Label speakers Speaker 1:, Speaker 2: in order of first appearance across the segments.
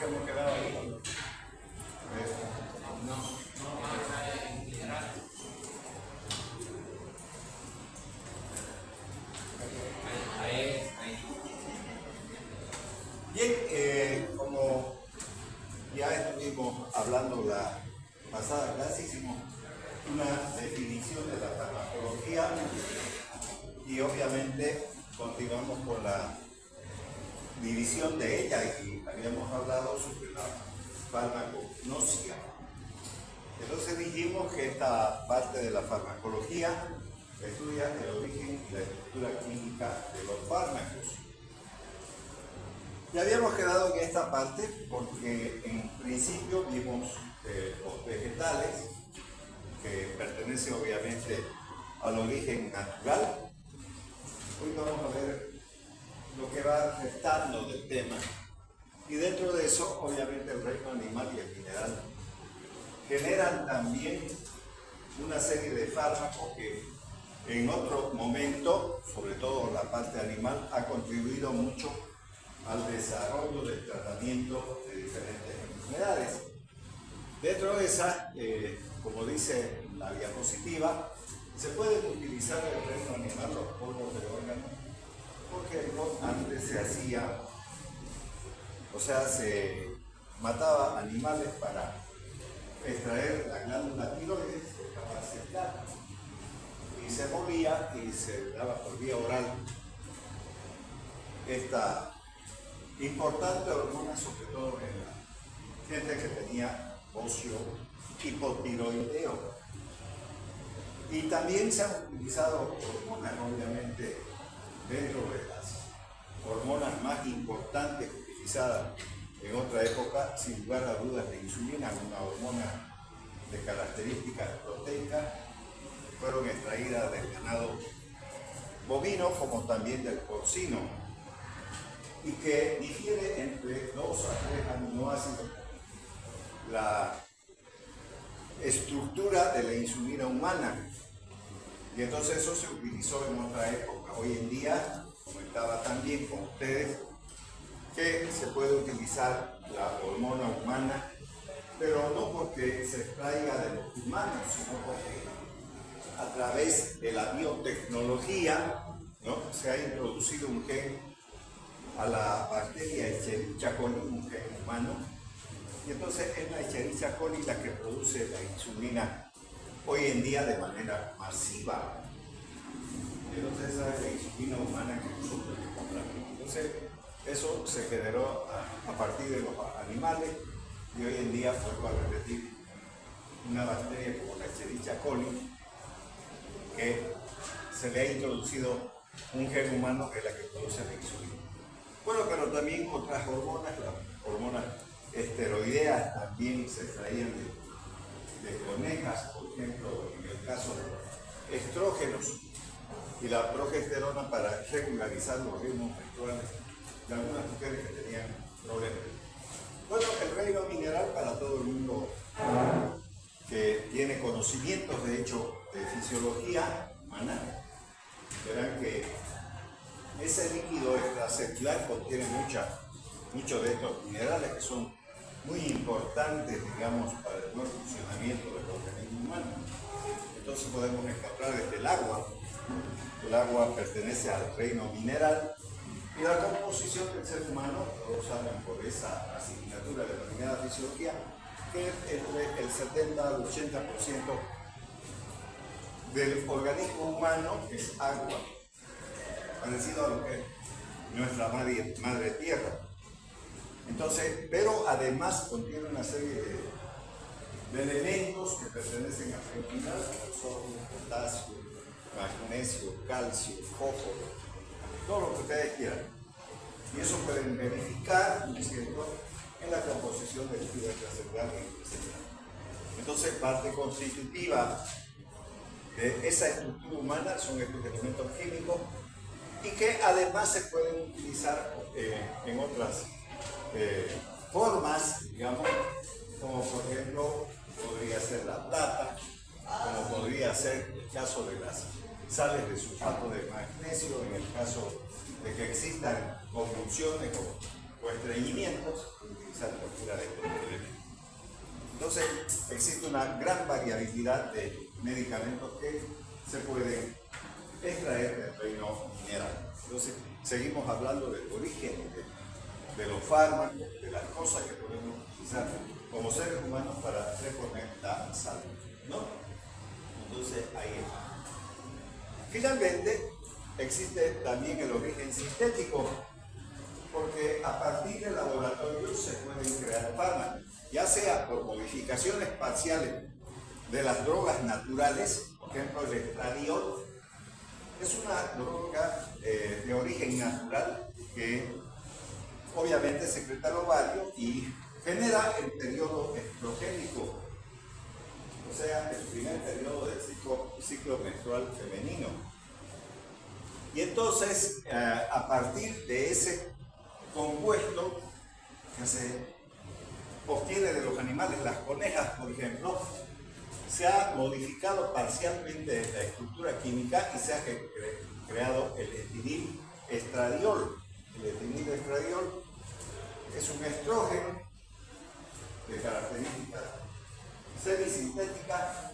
Speaker 1: hemos quedado ahí. Bien, como ya estuvimos hablando la pasada clase, hicimos una definición de la farmacología y obviamente continuamos con la división de ella y habíamos hablado sobre la farmacognosia. Entonces dijimos que esta parte de la farmacología estudia el origen y la estructura química de los fármacos. Ya habíamos quedado en esta parte porque en principio vimos los vegetales, que pertenecen obviamente al origen natural. Hoy vamos a ver lo que va restando del tema. Y dentro de eso, obviamente, el reino animal y el mineral generan también una serie de fármacos que en otro momento, sobre todo la parte animal, ha contribuido mucho al desarrollo del tratamiento de diferentes enfermedades. Dentro de esa, como dice la diapositiva, se pueden utilizar el reino animal, los polvos de órganos, porque antes se hacía, o sea, se mataba animales para extraer la glándula tiroides, y se molía y se daba por vía oral esta importante hormona, sobre todo en la gente que tenía bocio hipotiroideo. Y también se han utilizado hormonas, obviamente, dentro de las hormonas más importantes utilizadas en otra época, sin lugar a dudas, la insulina, una hormona de características proteicas, fueron extraídas del ganado bovino como también del porcino, y que difiere entre 2 a 3 aminoácidos la estructura de la insulina humana. Y entonces eso se utilizó en otra época. Hoy en día, comentaba también con ustedes, que se puede utilizar la hormona humana, pero no porque se extraiga de los humanos, sino porque a través de la biotecnología, ¿no?, se ha introducido un gen a la bacteria Escherichia coli, un gen humano, y entonces es la Escherichia coli la que produce la insulina hoy en día de manera masiva. Entonces esa es la insulina humana que nosotros compramos. Entonces eso se generó a partir de los animales y hoy en día, vuelvo a repetir, una bacteria como la Escherichia coli, que se le ha introducido un gen humano que es la que produce la insulina. Bueno, pero también otras hormonas, las hormonas esteroideas también se extraían de conejas, por ejemplo, en el caso de estrógenos y la progesterona para regularizar los ritmos menstruales de algunas mujeres que tenían problemas. Bueno, el reino mineral, para todo el mundo que tiene conocimientos, de hecho, de fisiología humana, verán que ese líquido extracelular contiene muchos de estos minerales que son muy importantes, digamos, para el buen funcionamiento del organismo humano. Entonces podemos encontrar desde el agua. El agua pertenece al reino mineral y la composición del ser humano, todos saben por esa asignatura denominada fisiología, que entre el 70 al 80% del organismo humano es agua, parecido a lo que es nuestra madre tierra. Entonces, pero además contiene una serie de elementos que pertenecen al reino mineral, como sodio, potasio, magnesio, calcio, fósforo, todo lo que ustedes quieran. Y eso pueden verificar, ¿no es cierto?, en la composición del líquido extracelular que presenta. Entonces, parte constitutiva de esa estructura humana son estos elementos químicos y que además se pueden utilizar en otras formas, digamos, como por ejemplo podría ser la plata, como podría ser el caso de las sales de sulfato de magnesio, en el caso de que existan convulsiones o o estreñimientos, utilizar cualquiera de estos elementos. Entonces, existe una gran variabilidad de medicamentos que se pueden extraer del reino mineral. Entonces, seguimos hablando del origen de los fármacos, de las cosas que podemos utilizar como seres humanos para reponer la salud, ¿no? Entonces, ahí está. Finalmente, existe también el origen sintético, porque a partir del laboratorio se pueden crear fármacos, ya sea por modificaciones parciales de las drogas naturales, por ejemplo el estradiol, es una droga de origen natural que obviamente secreta el ovario y genera el periodo estrogénico, o sea, el primer periodo del ciclo menstrual femenino. Y entonces, a partir de ese compuesto que se obtiene de los animales, las conejas, por ejemplo, se ha modificado parcialmente la estructura química y se ha creado el etinilestradiol. El etinilestradiol es un estrógeno de características semisintéticas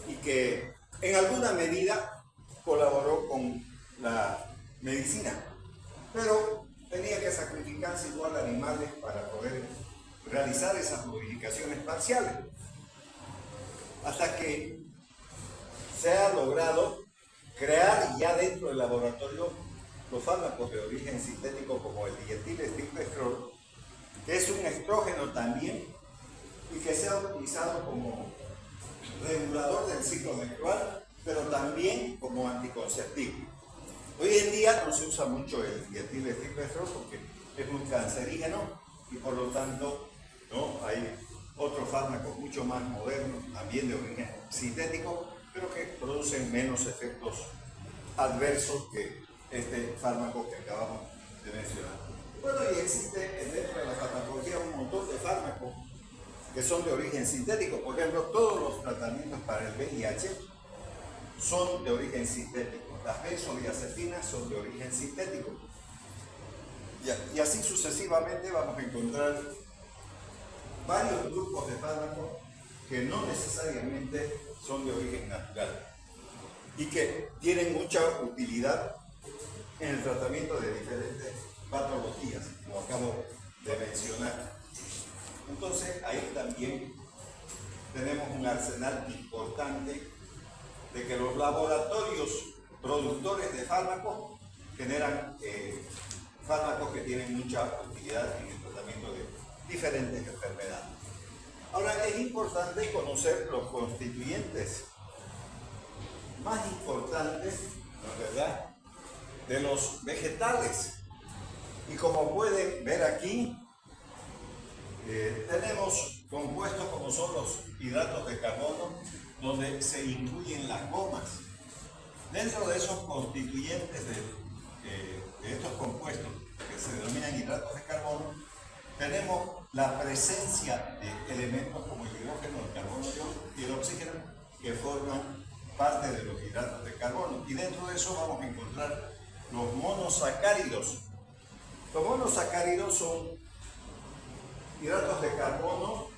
Speaker 1: y que en alguna medida colaboró con la medicina, pero tenía que sacrificarse igual animales para poder realizar esas modificaciones parciales, hasta que se ha logrado crear ya dentro del laboratorio los fármacos de origen sintético como el dietilestilbestrol, que es un estrógeno también y que se ha utilizado como regulador del ciclo menstrual, pero también como anticonceptivo. Hoy en día no se usa mucho el dietilestilbestrol porque es muy cancerígeno y por lo tanto ¿no? Hay otros fármacos mucho más modernos, también de origen sintético, pero que producen menos efectos adversos que este fármaco que acabamos de mencionar. Bueno, y existe dentro de la farmacología un montón de fármacos que son de origen sintético. Por ejemplo, todos los tratamientos para el VIH son de origen sintético. Las benzodiazepinas son de origen sintético. Y así sucesivamente vamos a encontrar varios grupos de fármacos que no necesariamente son de origen natural y que tienen mucha utilidad en el tratamiento de diferentes patologías, como acabo de mencionar. Entonces, ahí también tenemos un arsenal importante de que los laboratorios productores de fármacos generan fármacos que tienen mucha utilidad en el tratamiento de diferentes enfermedades. Ahora, es importante conocer los constituyentes más importantes, ¿no es verdad?, de los vegetales. Y como pueden ver aquí, tenemos compuestos como son los hidratos de carbono, donde se incluyen las gomas. Dentro de esos constituyentes de estos compuestos que se denominan hidratos de carbono, tenemos la presencia de elementos como el hidrógeno, el carbono y el oxígeno que forman parte de los hidratos de carbono. Y dentro de eso vamos a encontrar los monosacáridos. Los monosacáridos son hidratos de carbono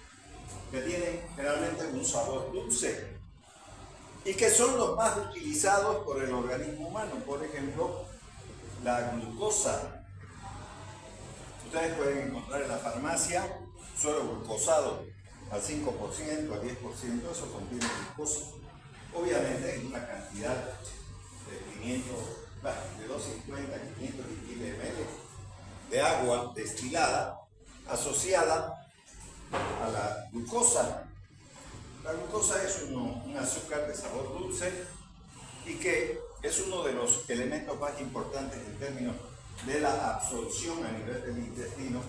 Speaker 1: que tienen generalmente un sabor dulce y que son los más utilizados por el organismo humano. Por ejemplo, la glucosa. Ustedes pueden encontrar en la farmacia suero glucosado al 5%, al 10%, eso contiene glucosa. Obviamente en una cantidad de 250 a 500 ml de agua destilada asociada a la glucosa. La glucosa es un azúcar de sabor dulce y que es uno de los elementos más importantes en términos de la absorción a nivel del intestino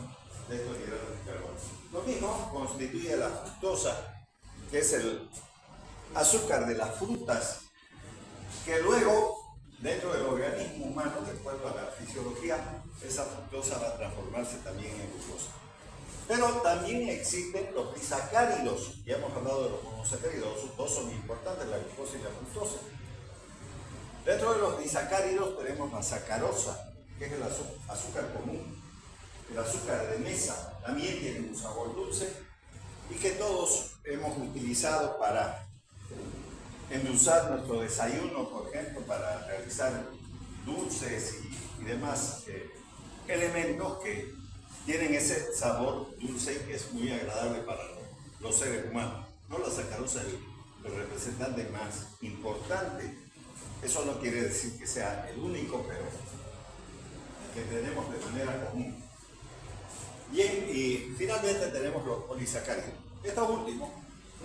Speaker 1: de estos hidratos de carbono. Lo mismo constituye la fructosa, que es el azúcar de las frutas, que luego, dentro del organismo humano, de acuerdo a la fisiología, esa fructosa va a transformarse también en glucosa. Pero también existen los disacáridos. Ya hemos hablado de los monosacáridos, dos son importantes, la glucosa y la fructosa. Dentro de los disacáridos tenemos la sacarosa, que es el azúcar común, el azúcar de mesa también tiene un sabor dulce y que todos hemos utilizado para endulzar nuestro desayuno, por ejemplo, para realizar dulces y demás elementos que tienen ese sabor dulce y que es muy agradable para los seres humanos. No, la sacarosa es el representante más importante. Eso no quiere decir que sea el único, pero que tenemos de manera común. Bien, y finalmente tenemos los polisacáridos. Estos últimos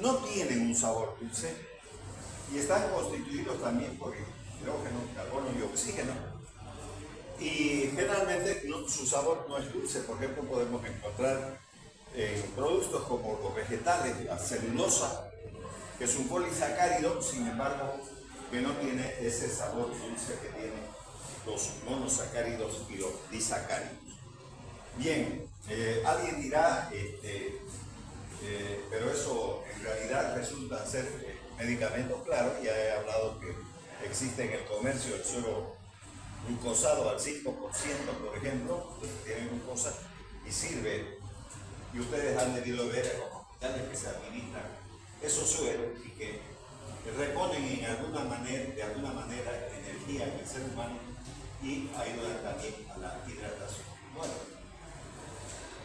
Speaker 1: no tienen un sabor dulce y están constituidos también por hidrógeno, carbono y oxígeno. Y generalmente su sabor no es dulce. Por ejemplo, podemos encontrar productos como los vegetales, la celulosa, que es un polisacárido, sin embargo, que no tiene ese sabor dulce que tienen los monosacáridos y los disacáridos. Bien, alguien dirá, pero eso en realidad resulta ser medicamentos, claro. Ya he hablado que existe en el comercio el suero glucosado al 5%, por ejemplo, tiene glucosa y sirve. Y ustedes han debido ver en los hospitales que se administran esos sueros y que reponen de alguna manera energía en el ser humano y ayudan también a la hidratación. Bueno,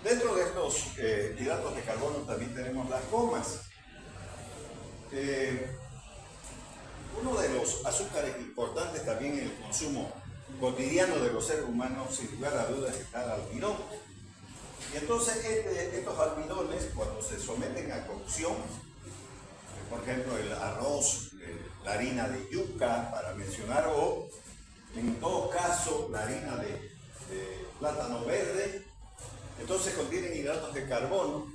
Speaker 1: dentro de estos hidratos de carbono también tenemos las gomas. Uno de los azúcares importantes también en el consumo cotidiano de los seres humanos, sin lugar a dudas, está el almidón. Y entonces estos almidones, cuando se someten a cocción, por ejemplo el arroz, la harina de yuca, para mencionar, o en todo caso la harina de plátano verde, entonces contienen hidratos de carbono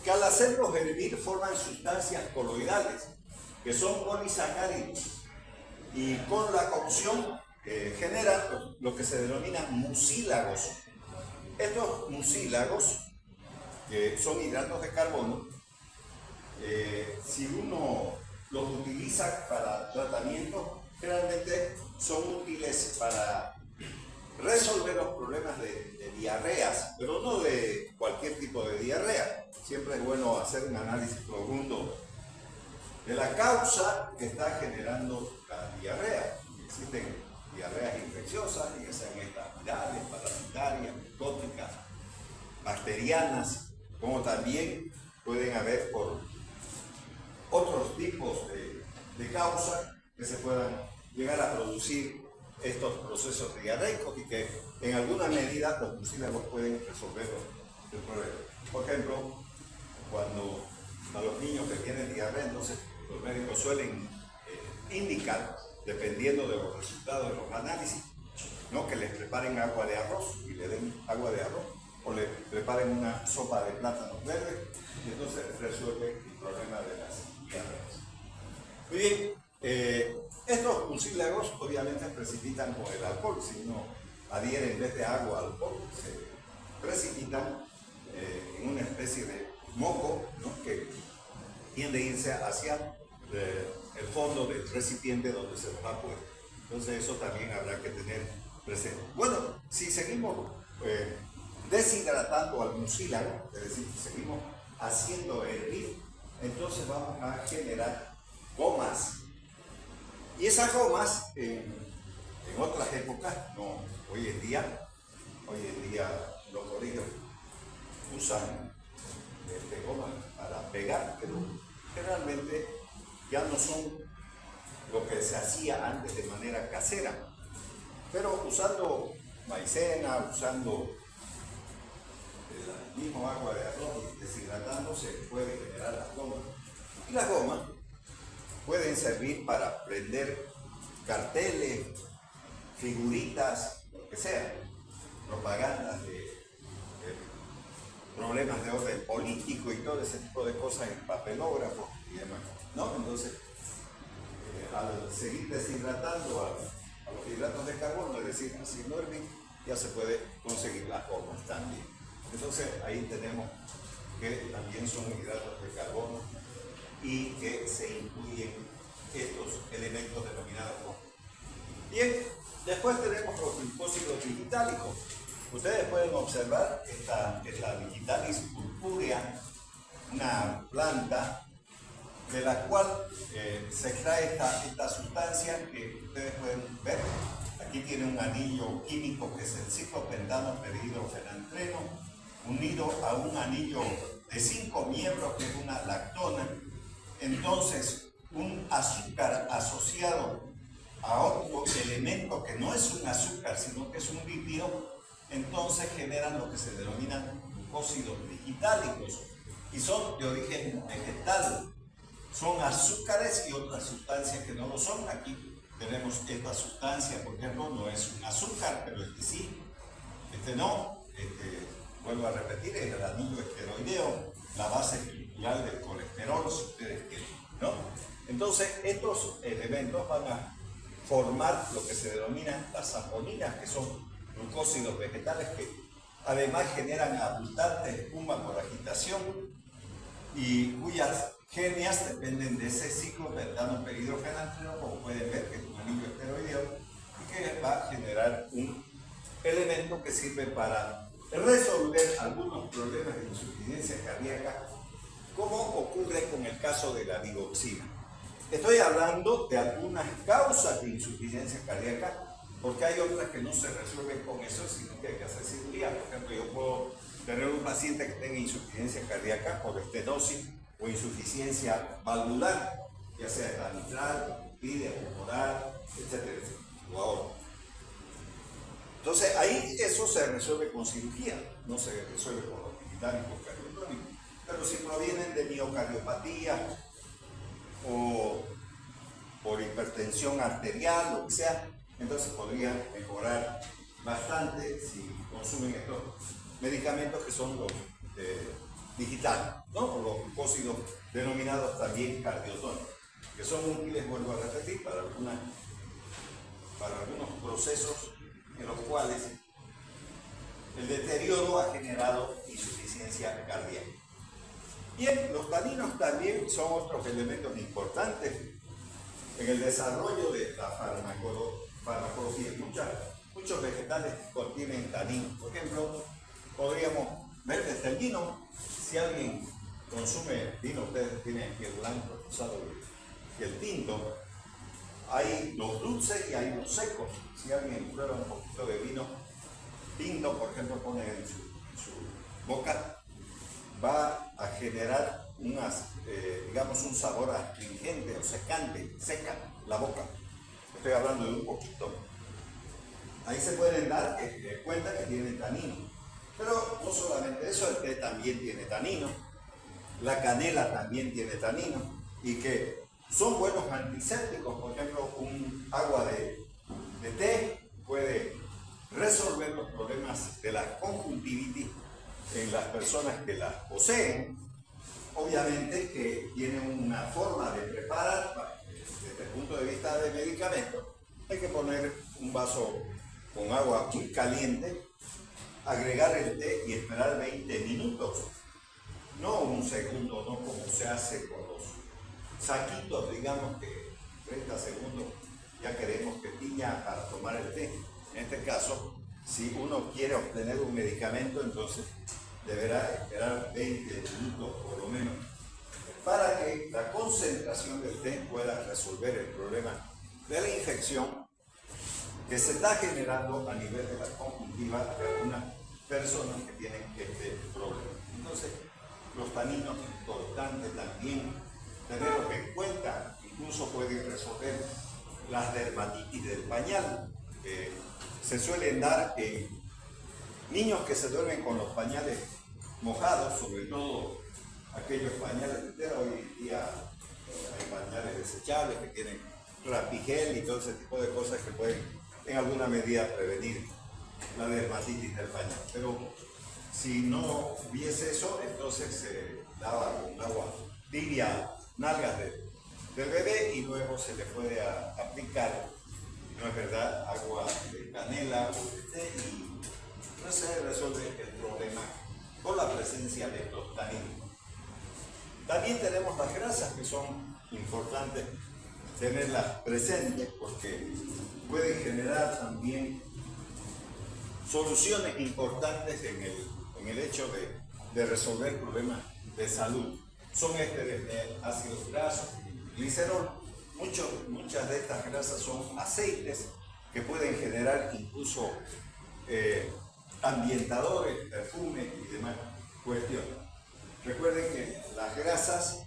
Speaker 1: que al hacerlos hervir forman sustancias coloidales que son polisacáridos y con la cocción genera lo que se denomina mucílagos. Estos mucílagos, que son hidratos de carbono, si uno los utiliza para tratamiento, generalmente son útiles para resolver los problemas de diarreas, pero no de cualquier tipo de diarrea. Siempre es bueno hacer un análisis profundo de la causa que está generando la diarrea. Existen diarreas infecciosas, ya sean virales, parasitarias, micóticas, bacterianas, como también pueden haber por otros tipos de causas que se puedan llegar a producir estos procesos diarreicos y que en alguna medida los mucílagos pueden resolver el problema. Por ejemplo, cuando a los niños que tienen diarrea, entonces los médicos suelen indicar, dependiendo de los resultados de los análisis, ¿no?, que les preparen agua de arroz y le den agua de arroz, o le preparen una sopa de plátanos verdes y entonces resuelve el problema de las diarreas. Muy bien, estos mucílagos obviamente precipitan con el alcohol. Si uno adhiere en vez de agua al alcohol, se precipitan en una especie de moco, ¿no?, que tiende a irse hacia el fondo del recipiente donde se los ha puesto. Entonces eso también habrá que tener presente. Bueno, si seguimos deshidratando al mucílago, es decir, seguimos haciendo hervir, entonces vamos a generar gomas. Y esas gomas, en otras épocas, no, hoy en día los colegios usan gomas para pegar, pero generalmente ya no son lo que se hacía antes de manera casera, pero usando maicena, usando el mismo agua de arroz y deshidratándose, puede generar las gomas. Y las gomas pueden servir para prender carteles, figuritas, lo que sea, propagandas de problemas de orden político y todo ese tipo de cosas en papelógrafos y demás, ¿no? Entonces, al seguir deshidratando a los hidratos de carbono, es decir, haciendo hervir, ya se puede conseguir las gomas también. Entonces, ahí tenemos que también son hidratos de carbono y que se incluyen estos elementos denominados gomas. Bien, después tenemos los glucósidos digitalicos. Ustedes pueden observar, esta es la Digitalis purpurea, una planta de la cual se extrae esta sustancia que ustedes pueden ver. Aquí tiene un anillo químico que es el ciclopentano perhidrofenantreno, unido a un anillo de 5 miembros que es una lactona. Entonces, un azúcar asociado a otro elemento que no es un azúcar, sino que es un lípido, entonces generan lo que se denominan glucósidos digitálicos y son de origen vegetal. Son azúcares y otras sustancias que no lo son. Aquí tenemos esta sustancia, por ejemplo, no es un azúcar, pero este sí, este no. Vuelvo a repetir, es el anillo esteroideo, la base estructural del colesterol, si ustedes quieren, ¿no? Entonces, estos elementos van a formar lo que se denominan las saponinas, que son glucósidos vegetales que además generan abundante espuma por agitación y cuyas genias dependen de ese ciclopentano perhidrofenantreno, como pueden ver, que es un anillo esteroideo y que va a generar un elemento que sirve para resolver algunos problemas de insuficiencia cardíaca, como ocurre con el caso de la digoxina. Estoy hablando de algunas causas de insuficiencia cardíaca, porque hay otras que no se resuelven con eso, sino que hay que hacer cirugía. Por ejemplo, yo puedo tener un paciente que tenga insuficiencia cardíaca por estenosis o insuficiencia valvular, ya sea mitral, pide, pulmonar, etcétera, o aorta. Entonces, ahí eso se resuelve con cirugía, no se resuelve con los digitálicos cardiotónicos. Pero si provienen de miocardiopatía o por hipertensión arterial, lo que sea, entonces podrían mejorar bastante si consumen estos medicamentos que son los digitales, ¿no? O los glucósidos denominados también cardiotónicos, que son útiles, vuelvo a repetir, para algunos procesos en los cuales el deterioro ha generado insuficiencia cardíaca. Bien, los taninos también son otros elementos importantes en el desarrollo de la farmacología. Muchos vegetales contienen taninos. Por ejemplo, podríamos ver desde el vino. Si alguien consume vino, ustedes tienen aquí el blanco, el rosado y el tinto. Hay los dulces y hay los secos. Si alguien prueba un poquito de vino tinto, por ejemplo, pone en su boca, va a generar digamos, un sabor astringente o secante, seca la boca. Estoy hablando de un poquito. Ahí se pueden dar cuenta que tiene tanino. Pero no solamente eso, el té también tiene tanino, la canela también tiene tanino, y que son buenos antisépticos. Por ejemplo, un agua de té puede resolver los problemas de la conjuntivitis en las personas que las poseen. Obviamente que tiene una forma de preparar, desde el punto de vista de medicamento, hay que poner un vaso con agua muy caliente, agregar el té y esperar 20 minutos, no un segundo, no como se hace con los saquitos, digamos que 30 segundos ya queremos que tiña para tomar el té. En este caso, si uno quiere obtener un medicamento, entonces deberá esperar 20 minutos por lo menos para que la concentración del té pueda resolver el problema de la infección que se está generando a nivel de la conjuntiva de algunas personas que tienen este problema. Entonces, los taninos es importante también tenerlos en cuenta. Incluso pueden resolver las dermatitis del pañal, que se suelen dar en niños que se duermen con los pañales mojados, sobre todo aquellos pañales de tela. Hoy en día hay pañales desechables que tienen rapigel y todo ese tipo de cosas que pueden en alguna medida prevenir la dermatitis del pañal. Pero si no hubiese eso, entonces se lava con agua tibia nalgas del bebé y luego se le puede aplicar, no es verdad, agua de canela o de té, y no se resuelve el problema con la presencia de estos taninos. También tenemos las grasas, que son importantes tenerlas presentes porque pueden generar también soluciones importantes en el hecho de resolver problemas de salud. Son ésteres de ácidos grasos, glicerol. Muchas de estas grasas son aceites que pueden generar incluso ambientadores, perfumes y demás cuestiones. Recuerden que las grasas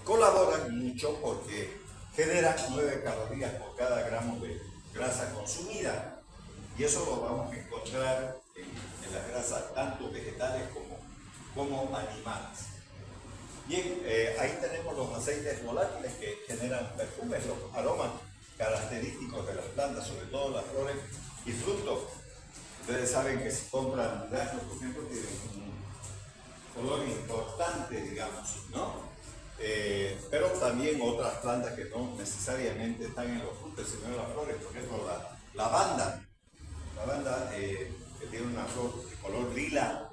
Speaker 1: colaboran mucho porque generan 9 calorías por cada gramo de grasa consumida. Y eso lo vamos a encontrar en las grasas tanto vegetales como animales. Bien, ahí tenemos los aceites volátiles que generan perfumes, los aromas característicos de las plantas, sobre todo las flores y frutos. Ustedes saben que si compran duraznos, por ejemplo, tienen un color importante, digamos, ¿no? Pero también otras plantas que no necesariamente están en los frutos, sino en las flores. Por ejemplo, la lavanda. La lavanda que tiene una flor de color lila,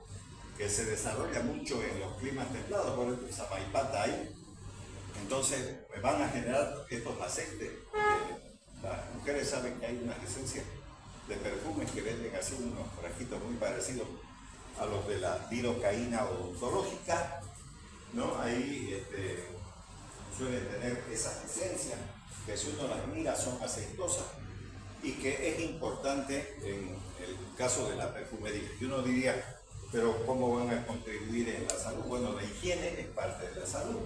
Speaker 1: que se desarrolla mucho en los climas templados, por ejemplo, Samaipata ahí. Entonces van a generar estos aceites. Las mujeres saben que hay unas esencias de perfumes que venden así unos frasquitos muy parecidos a los de la lidocaína odontológica, ¿no? Ahí suelen tener esas esencias que si uno las mira son aceitosas y que es importante en el caso de la perfumería. Y uno diría, pero ¿cómo van a contribuir en la salud? Bueno, la higiene es parte de la salud.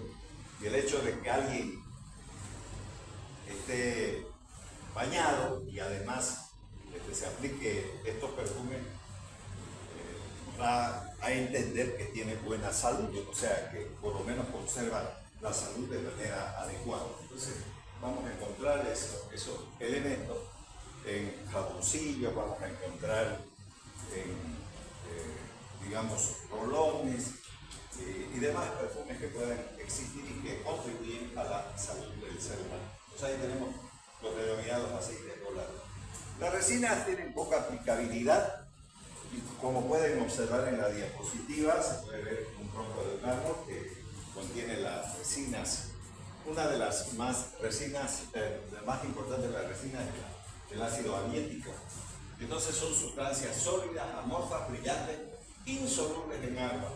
Speaker 1: Y el hecho de que alguien esté bañado y además se aplique estos perfumes, va a entender que tiene buena salud, o sea, que por lo menos conserva la salud de manera adecuada. Entonces, vamos a encontrar esos elementos en jaboncillos, vamos a encontrar en digamos, rolones y demás perfumes que puedan existir y que contribuyen a la salud del ser humano. Entonces ahí tenemos los denominados aceites volátiles. Las resinas tienen poca aplicabilidad y como pueden observar en la diapositiva, se puede ver un tronco de un árbol que contiene las resinas. Una de las más importantes de las resinas es el ácido amiético. Entonces son sustancias sólidas, amorfas, brillantes, insolubles en agua.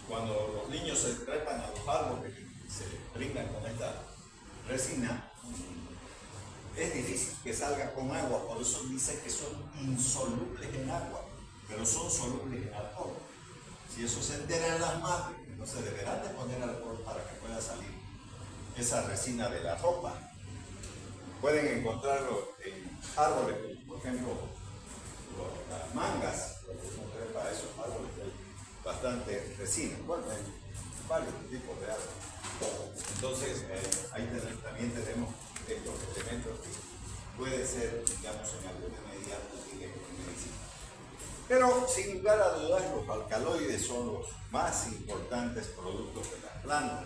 Speaker 1: Cuando los niños se trepan a los árboles y se brindan con esta resina, es difícil que salga con agua, por eso dice que son insolubles en agua, pero son solubles en alcohol. Si eso se enteran las madres, entonces deberán de poner alcohol para que pueda salir esa resina de la ropa. Pueden encontrarlo en árboles, por ejemplo, las mangas, para esos árboles hay bastante resina. Bueno, hay varios tipos de árboles. Entonces, ahí también tenemos estos elementos que pueden ser, digamos, en alguna medida útiles en medicina. Pero, sin lugar a dudas, los alcaloides son los más importantes productos de la planta.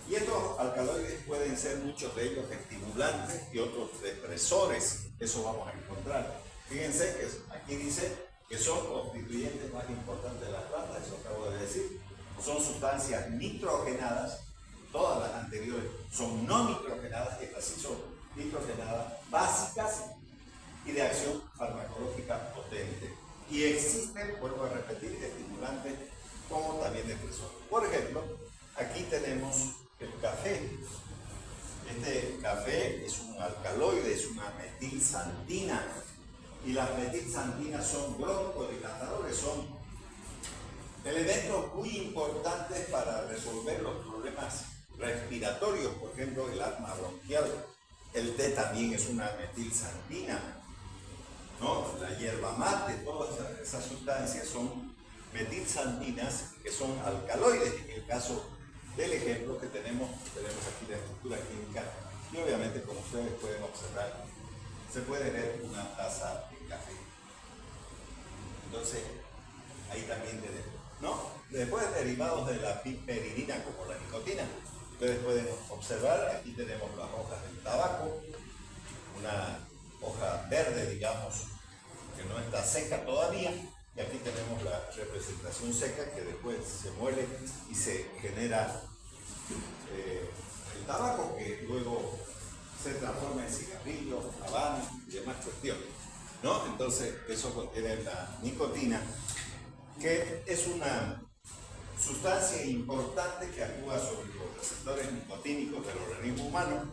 Speaker 1: Y estos alcaloides pueden ser muchos de ellos estimulantes y otros depresores. Eso vamos a encontrar. Fíjense que aquí dice que son los constituyentes más importantes de las plantas, eso acabo de decir. Son sustancias nitrogenadas, todas las anteriores son no nitrogenadas, estas sí son nitrogenadas básicas y de acción farmacológica potente. Y existen, vuelvo a repetir, estimulantes como también depresores. Por ejemplo, aquí tenemos el café. Este café es un alcaloide, es una metilsantina. Y las metilsantinas son broncodilatadores, son elementos muy importantes para resolver los problemas respiratorios, por ejemplo, el asma bronquial. El té también es una metilsantina, ¿no? La hierba mate, todas esas sustancias son metilsantinas que son alcaloides. En el caso del ejemplo que tenemos aquí la estructura química y obviamente, como ustedes pueden observar, se puede ver una taza de café. Entonces, ahí también tenemos, ¿no? Después, derivados de la piperidina como la nicotina, ustedes pueden observar, aquí tenemos las hojas del tabaco, una hoja verde, digamos, que no está seca todavía, y aquí tenemos la representación seca que después se muele y se genera el tabaco, que luego se transforma en cigarrillos, habanos y demás cuestiones. ¿no? Entonces, eso contiene la nicotina, que es una sustancia importante que actúa sobre los receptores nicotínicos del organismo humano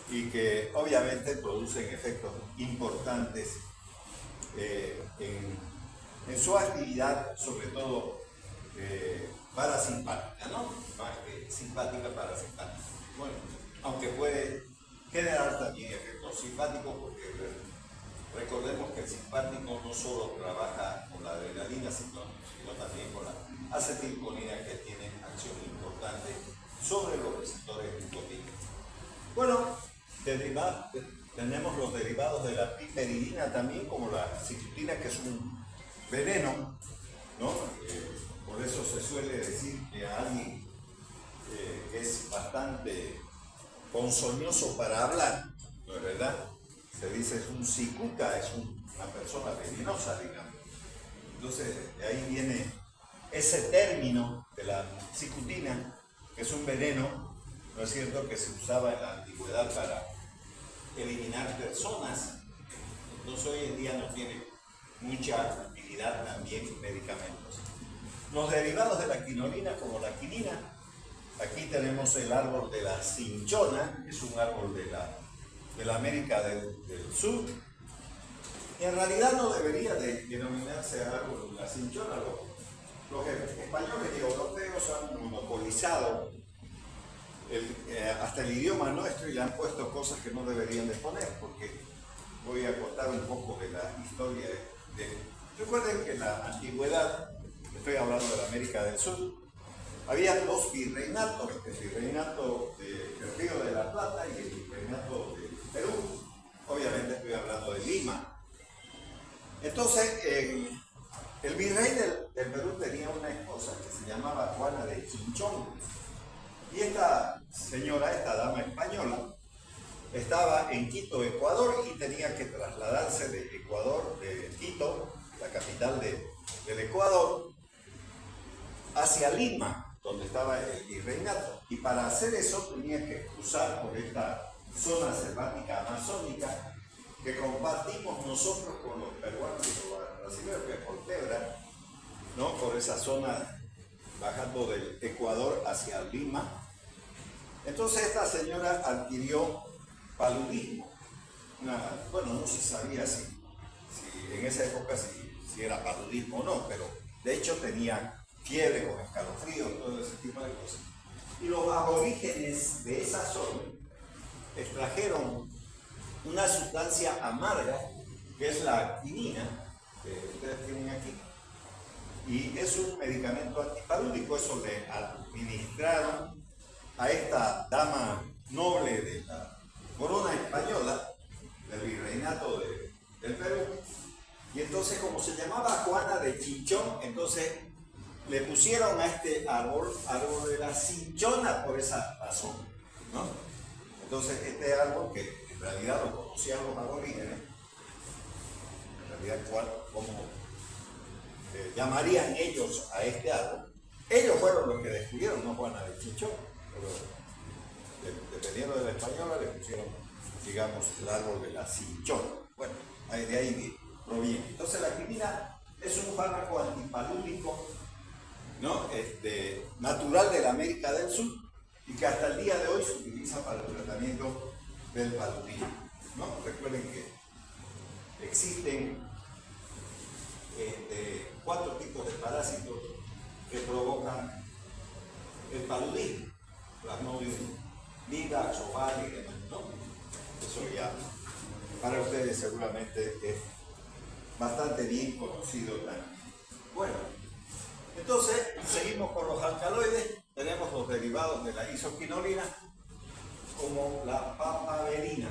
Speaker 1: y que obviamente producen efectos importantes en su actividad, sobre todo parasimpática, ¿no? Más que simpática, parasimpática. Bueno, aunque puede generar también efectos simpáticos, porque recordemos que el simpático no solo trabaja con la adrenalina, sino también con la acetilcolina, que tiene acción importante sobre los receptores nicotínicos. Bueno, tenemos los derivados de la piperidina también, como la cicutina, que es un veneno, ¿no? Por eso se suele decir que a alguien que es bastante ponzoñoso para hablar, ¿no es verdad? Se dice es un cicuta, es una persona venenosa, digamos. Entonces, de ahí viene ese término de la cicutina, que es un veneno, ¿no es cierto?, que se usaba en la antigüedad para eliminar personas. Entonces, hoy en día no tiene mucha utilidad también en medicamentos. Los derivados de la quinolina, como la quinina, aquí tenemos el árbol de la cinchona, que es un árbol de la América del Sur. Y en realidad no debería de denominarse árbol de la cinchona. Los españoles y europeos han monopolizado hasta el idioma nuestro y le han puesto cosas que no deberían de poner, porque voy a contar un poco de la historia Recuerden que en la antigüedad, estoy hablando de la América del Sur, había dos virreinatos, el virreinato del Río de la Plata y el virreinato del Perú. Obviamente estoy hablando de Lima. Entonces, el virrey del Perú tenía una esposa que se llamaba Juana de Chinchón. Y esta señora, esta dama española, estaba en Quito, Ecuador, y tenía que trasladarse de Ecuador, de Quito, la capital del Ecuador, hacia Lima, donde estaba el virreinato. Y para hacer eso tenía que cruzar por esta zona selvática amazónica que compartimos nosotros con los peruanos y los brasileños, que es por Tebra, ¿no? Por esa zona bajando del Ecuador hacia Lima. Entonces esta señora adquirió paludismo. Bueno, no se sabía si en esa época si era paludismo o no, pero de hecho tenía fiebre con escalofríos, todo ese tipo de cosas. Y los aborígenes de esa zona extrajeron una sustancia amarga, que es la quinina, que ustedes tienen aquí, y es un medicamento antipalúdico. Eso le administraron a esta dama noble de la corona española, del virreinato del Perú. Y entonces, como se llamaba Juana de Chinchón, entonces le pusieron a este árbol de la cinchona por esa razón, ¿no? Entonces, este árbol, que en realidad lo conocían los aborígenes, en realidad, ¿cómo llamarían ellos a este árbol? Ellos fueron los que descubrieron, no Juana de Chinchón, pero dependiendo de la española le pusieron, digamos, el árbol de la cinchona. Bueno, de ahí proviene. Entonces, la quinina es un fármaco antipalúdico, ¿no? Natural de la América del Sur, y que hasta el día de hoy se utiliza para el tratamiento del paludismo, ¿no? Recuerden que existen 4 tipos de parásitos que provocan el paludismo: Plasmodium vivax, oval y demás, ¿no? Eso ya para ustedes seguramente es bastante bien conocido también. Bueno, entonces seguimos con los alcaloides. Tenemos los derivados de la isoquinolina, como la papaverina.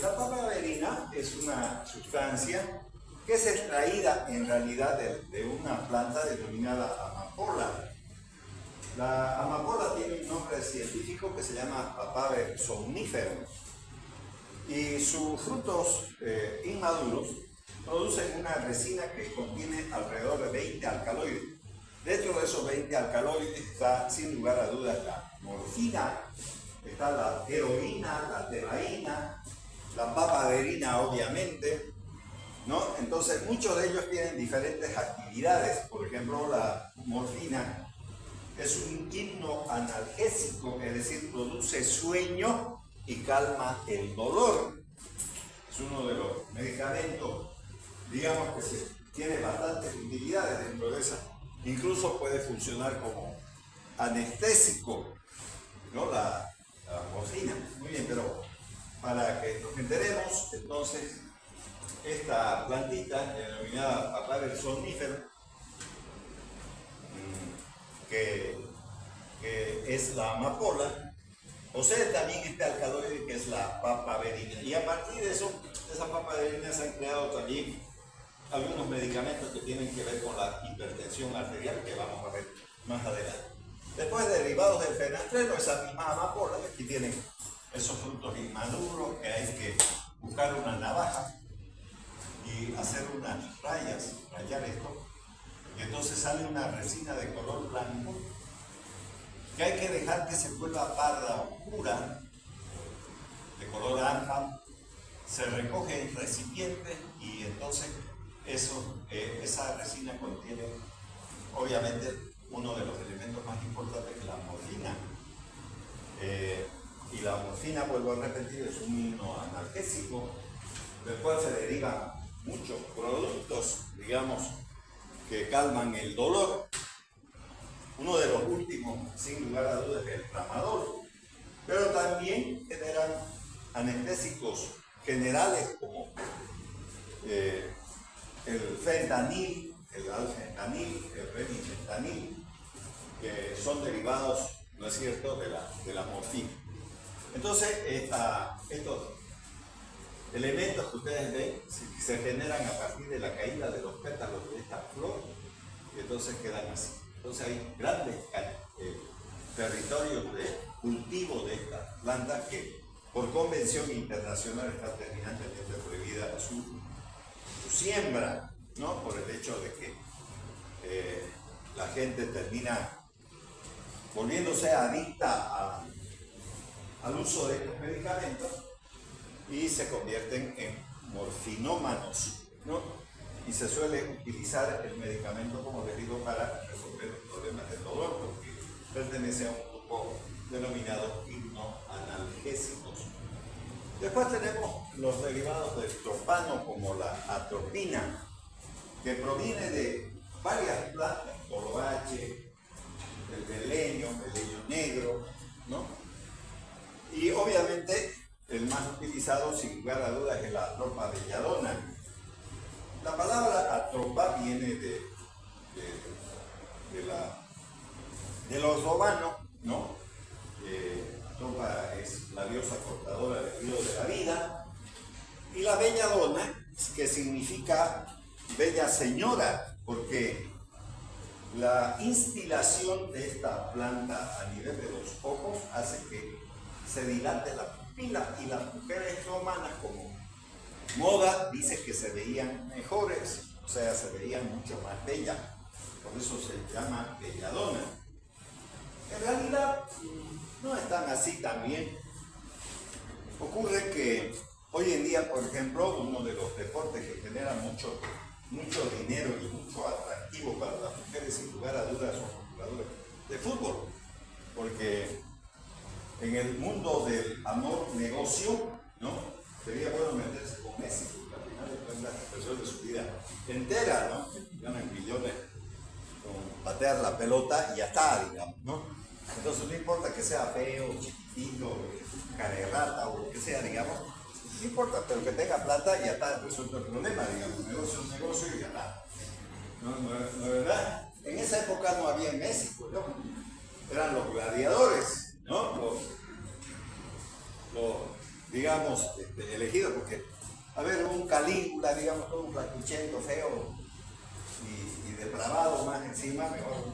Speaker 1: La papaverina es una sustancia que es extraída en realidad de una planta denominada amapola. La amapola tiene un nombre científico que se llama Papaver somnífero, y sus frutos inmaduros producen una resina que contiene alrededor de 20 alcaloides. Dentro de esos 20 alcaloides está, sin lugar a dudas, la morfina, está la heroína, la telaína, la papaverina obviamente, ¿no? Entonces muchos de ellos tienen diferentes actividades. Por ejemplo, la morfina es un hipnoanalgésico, es decir, produce sueño y calma el dolor. Es uno de los medicamentos, digamos, que tiene bastantes utilidades dentro de esa. Incluso puede funcionar como anestésico, ¿no? La morfina. Muy bien, pero para que nos enteremos, entonces, esta plantita denominada papaver somnífero, que es la amapola, posee también este alcaloide que es la papaverina. Y a partir de eso, de esa papaverina se han creado también algunos medicamentos que tienen que ver con la hipertensión arterial, que vamos a ver más adelante. Después, derivados del fenastreno, esa misma amapola, aquí tienen esos frutos inmaduros que hay que buscar una navaja y hacer unas rayas, rayar esto, y entonces sale una resina de color blanco que hay que dejar que se vuelva parda oscura, de color ámbar, se recoge en recipiente y entonces esa resina contiene obviamente uno de los elementos más importantes, que es la morfina. Y la morfina, vuelvo a repetir, es un hipnoanalgésico, del cual se derivan muchos productos, digamos, que calman el dolor. Uno de los últimos, sin lugar a dudas, es el tramadol, pero también generan anestésicos generales como el fentanil, el alfentanil, el remifentanil, que son derivados, ¿no es cierto?, de la morfina. Entonces, estos elementos que ustedes ven se generan a partir de la caída de los pétalos de esta flor, y entonces quedan así. Entonces hay grandes territorios de cultivo de esta planta que por convención internacional está terminantemente prohibida su siembra, ¿no? Por el hecho de que la gente termina volviéndose adicta al uso de estos medicamentos y se convierten en morfinómanos, ¿no? Y se suele utilizar el medicamento, como les digo, para resolver los problemas del dolor, porque pertenece a un grupo denominado hipnoanalgésicos. Después tenemos los derivados del tropano, como la atropina, que proviene de varias plantas, colobache, el beleño negro, ¿no? Y obviamente el más utilizado, sin lugar a dudas, es la atropa belladona. La palabra atropa viene de los romanos, ¿no? Atropa es la diosa cortadora del río de la vida. Y la belladona, que significa bella señora, porque la instilación de esta planta a nivel de los ojos hace que se dilate la pupila, y las mujeres romanas, como moda, dice que se veían mejores, o sea, se veían mucho más bellas, por eso se llama belladona. En realidad no es tan así también. Ocurre que hoy en día, por ejemplo, uno de los deportes que genera mucho dinero y mucho atractivo para las mujeres, sin lugar a dudas, son los jugadores de fútbol, porque en el mundo del amor-negocio, ¿no?, sería bueno meterse con Messi, porque al final de cuentas resuelve su vida entera, ¿no? Ganan millones con patear la pelota y ya está, digamos, ¿no? Entonces no importa que sea feo, chiquitito, cara de rata o lo que sea, digamos, no importa, pero que tenga plata y ya está resuelto el problema, digamos. Negocio es negocio y ya está. ¿No es verdad? En esa época no había en México, ¿no? Eran los gladiadores, ¿no? Los digamos, elegidos, porque, a ver, un Calígula, digamos, todo un flacuchento feo y depravado más encima, mejor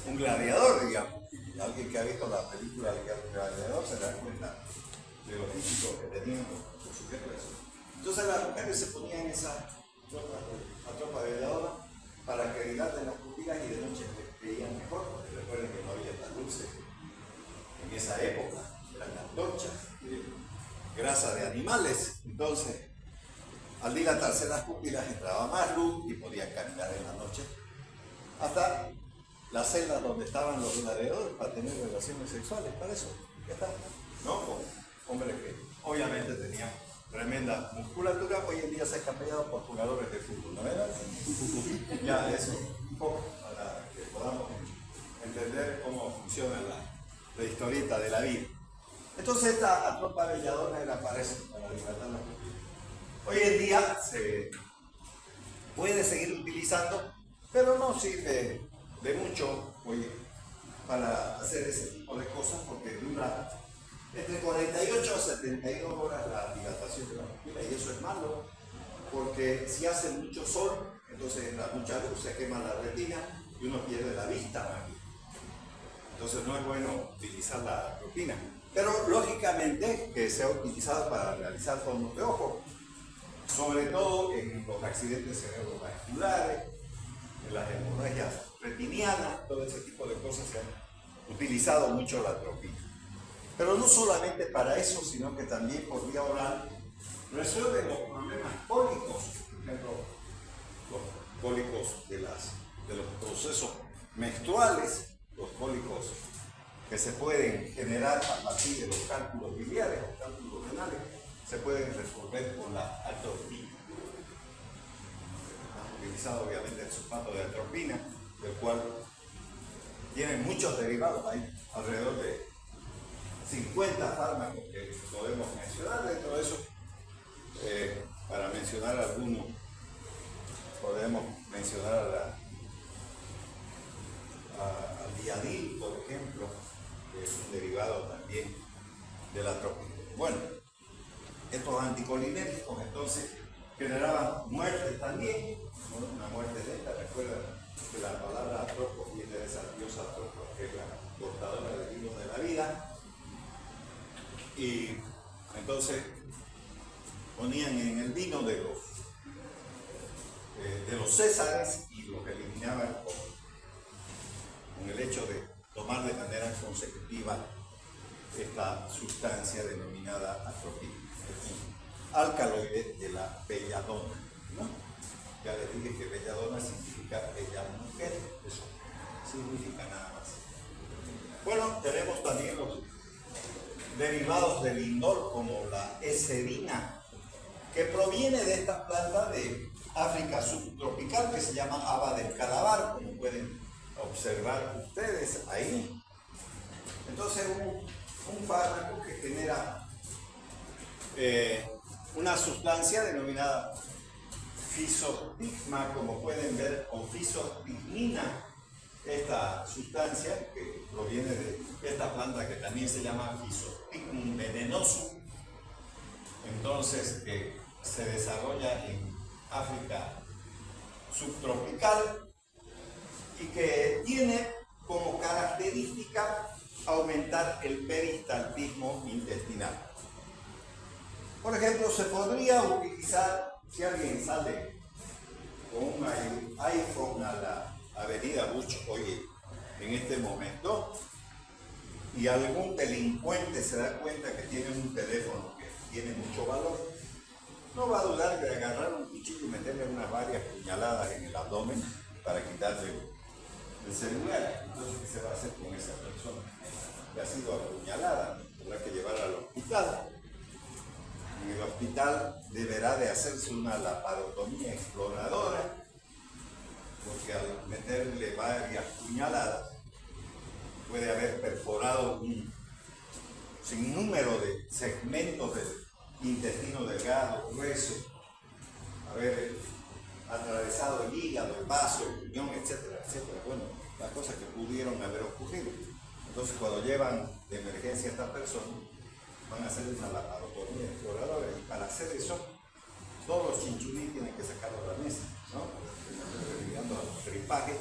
Speaker 1: un gladiador, digamos. Y alguien que ha visto la película del gladiador se da cuenta de los físicos que tenían los sujetos. Entonces las mujeres se ponían esa tropa gladiadora para que dilaten las pupilas y de noche veían mejor, porque recuerden que no había tan dulce en esa época, eran antorchas. grasa de animales. Entonces, al dilatarse las pupilas entraba más luz y podían caminar en la noche hasta las celdas donde estaban los gladiadores para tener relaciones sexuales, para eso, ya está, ¿no? Con hombres que obviamente tenían tremenda musculatura. Hoy en día se han cambiado por jugadores de fútbol, ¿no verdad? Ya eso, un poco para que podamos entender cómo funciona la historieta de la vida. Entonces esta tropa belladona era para eso, para dilatar las pupilas. Hoy en día se puede seguir utilizando, pero no sirve de mucho hoy para hacer ese tipo de cosas porque dura entre 48 a 72 horas la dilatación de la pupila, y eso es malo porque si hace mucho sol, entonces entra mucha luz, se quema la retina y uno pierde la vista. Entonces no es bueno utilizar la atropina, pero lógicamente que se ha utilizado para realizar fondos de ojo, sobre todo en los accidentes cerebrovasculares, en las hemorragias retinianas, todo ese tipo de cosas se han utilizado mucho la atropina. Pero no solamente para eso, sino que también por vía oral resuelve los problemas cólicos, por ejemplo, los cólicos de los procesos menstruales, los cólicos que se pueden generar a partir de los cálculos biliares o cálculos renales, se pueden resolver con la atropina. Han utilizado obviamente el sulfato de atropina, del cual tiene muchos derivados, hay alrededor de 50 fármacos que podemos mencionar. Dentro de eso, para mencionar algunos, podemos mencionar al diadil, por ejemplo, que es un derivado también de la atropina. Bueno, estos anticolinérgicos entonces generaban muertes también, ¿no? Una muerte lenta. Recuerden que la palabra atropo viene de esa diosa Atropo, que es la portadora del hilo de la vida. Y entonces ponían en el vino de los césares y los eliminaban con el hecho de tomar de manera consecutiva esta sustancia denominada atropina, alcaloide de la belladona, ¿no? Ya les dije que belladona significa bella mujer, eso significa nada más. Bueno, tenemos también los derivados del lindol como la eserina, que proviene de esta planta de África subtropical que se llama haba del calabar, como pueden observar ustedes ahí. Entonces un fármaco que genera una sustancia denominada fisostigma, como pueden ver, o fisostignina, esta sustancia que proviene de esta planta que también se llama Fisostignum venenoso. Entonces se desarrolla en África subtropical y que tiene como característica aumentar el peristaltismo intestinal. Por ejemplo, se podría utilizar si alguien sale con un iPhone a la avenida Bush hoy en este momento y algún delincuente se da cuenta que tiene un teléfono que tiene mucho valor, no va a dudar de agarrar un cuchillo y meterle unas varias puñaladas en el abdomen para quitarle el celular. Entonces, ¿qué se va a hacer con esa persona que ha sido apuñalada? Tendrá que llevarla al hospital. En el hospital deberá de hacerse una laparotomía exploradora, porque al meterle varias puñaladas puede haber perforado un sinnúmero de segmentos del intestino delgado, grueso, haber atravesado el hígado, el vaso, el riñón, etcétera, etcétera. Bueno, las cosas que pudieron haber ocurrido. Entonces, cuando llevan de emergencia a esta persona, van a hacer una laparotomía exploradora, y para hacer eso, todos los chinchulín tienen que sacarlo a la mesa, ¿no? Llegando al tripaje,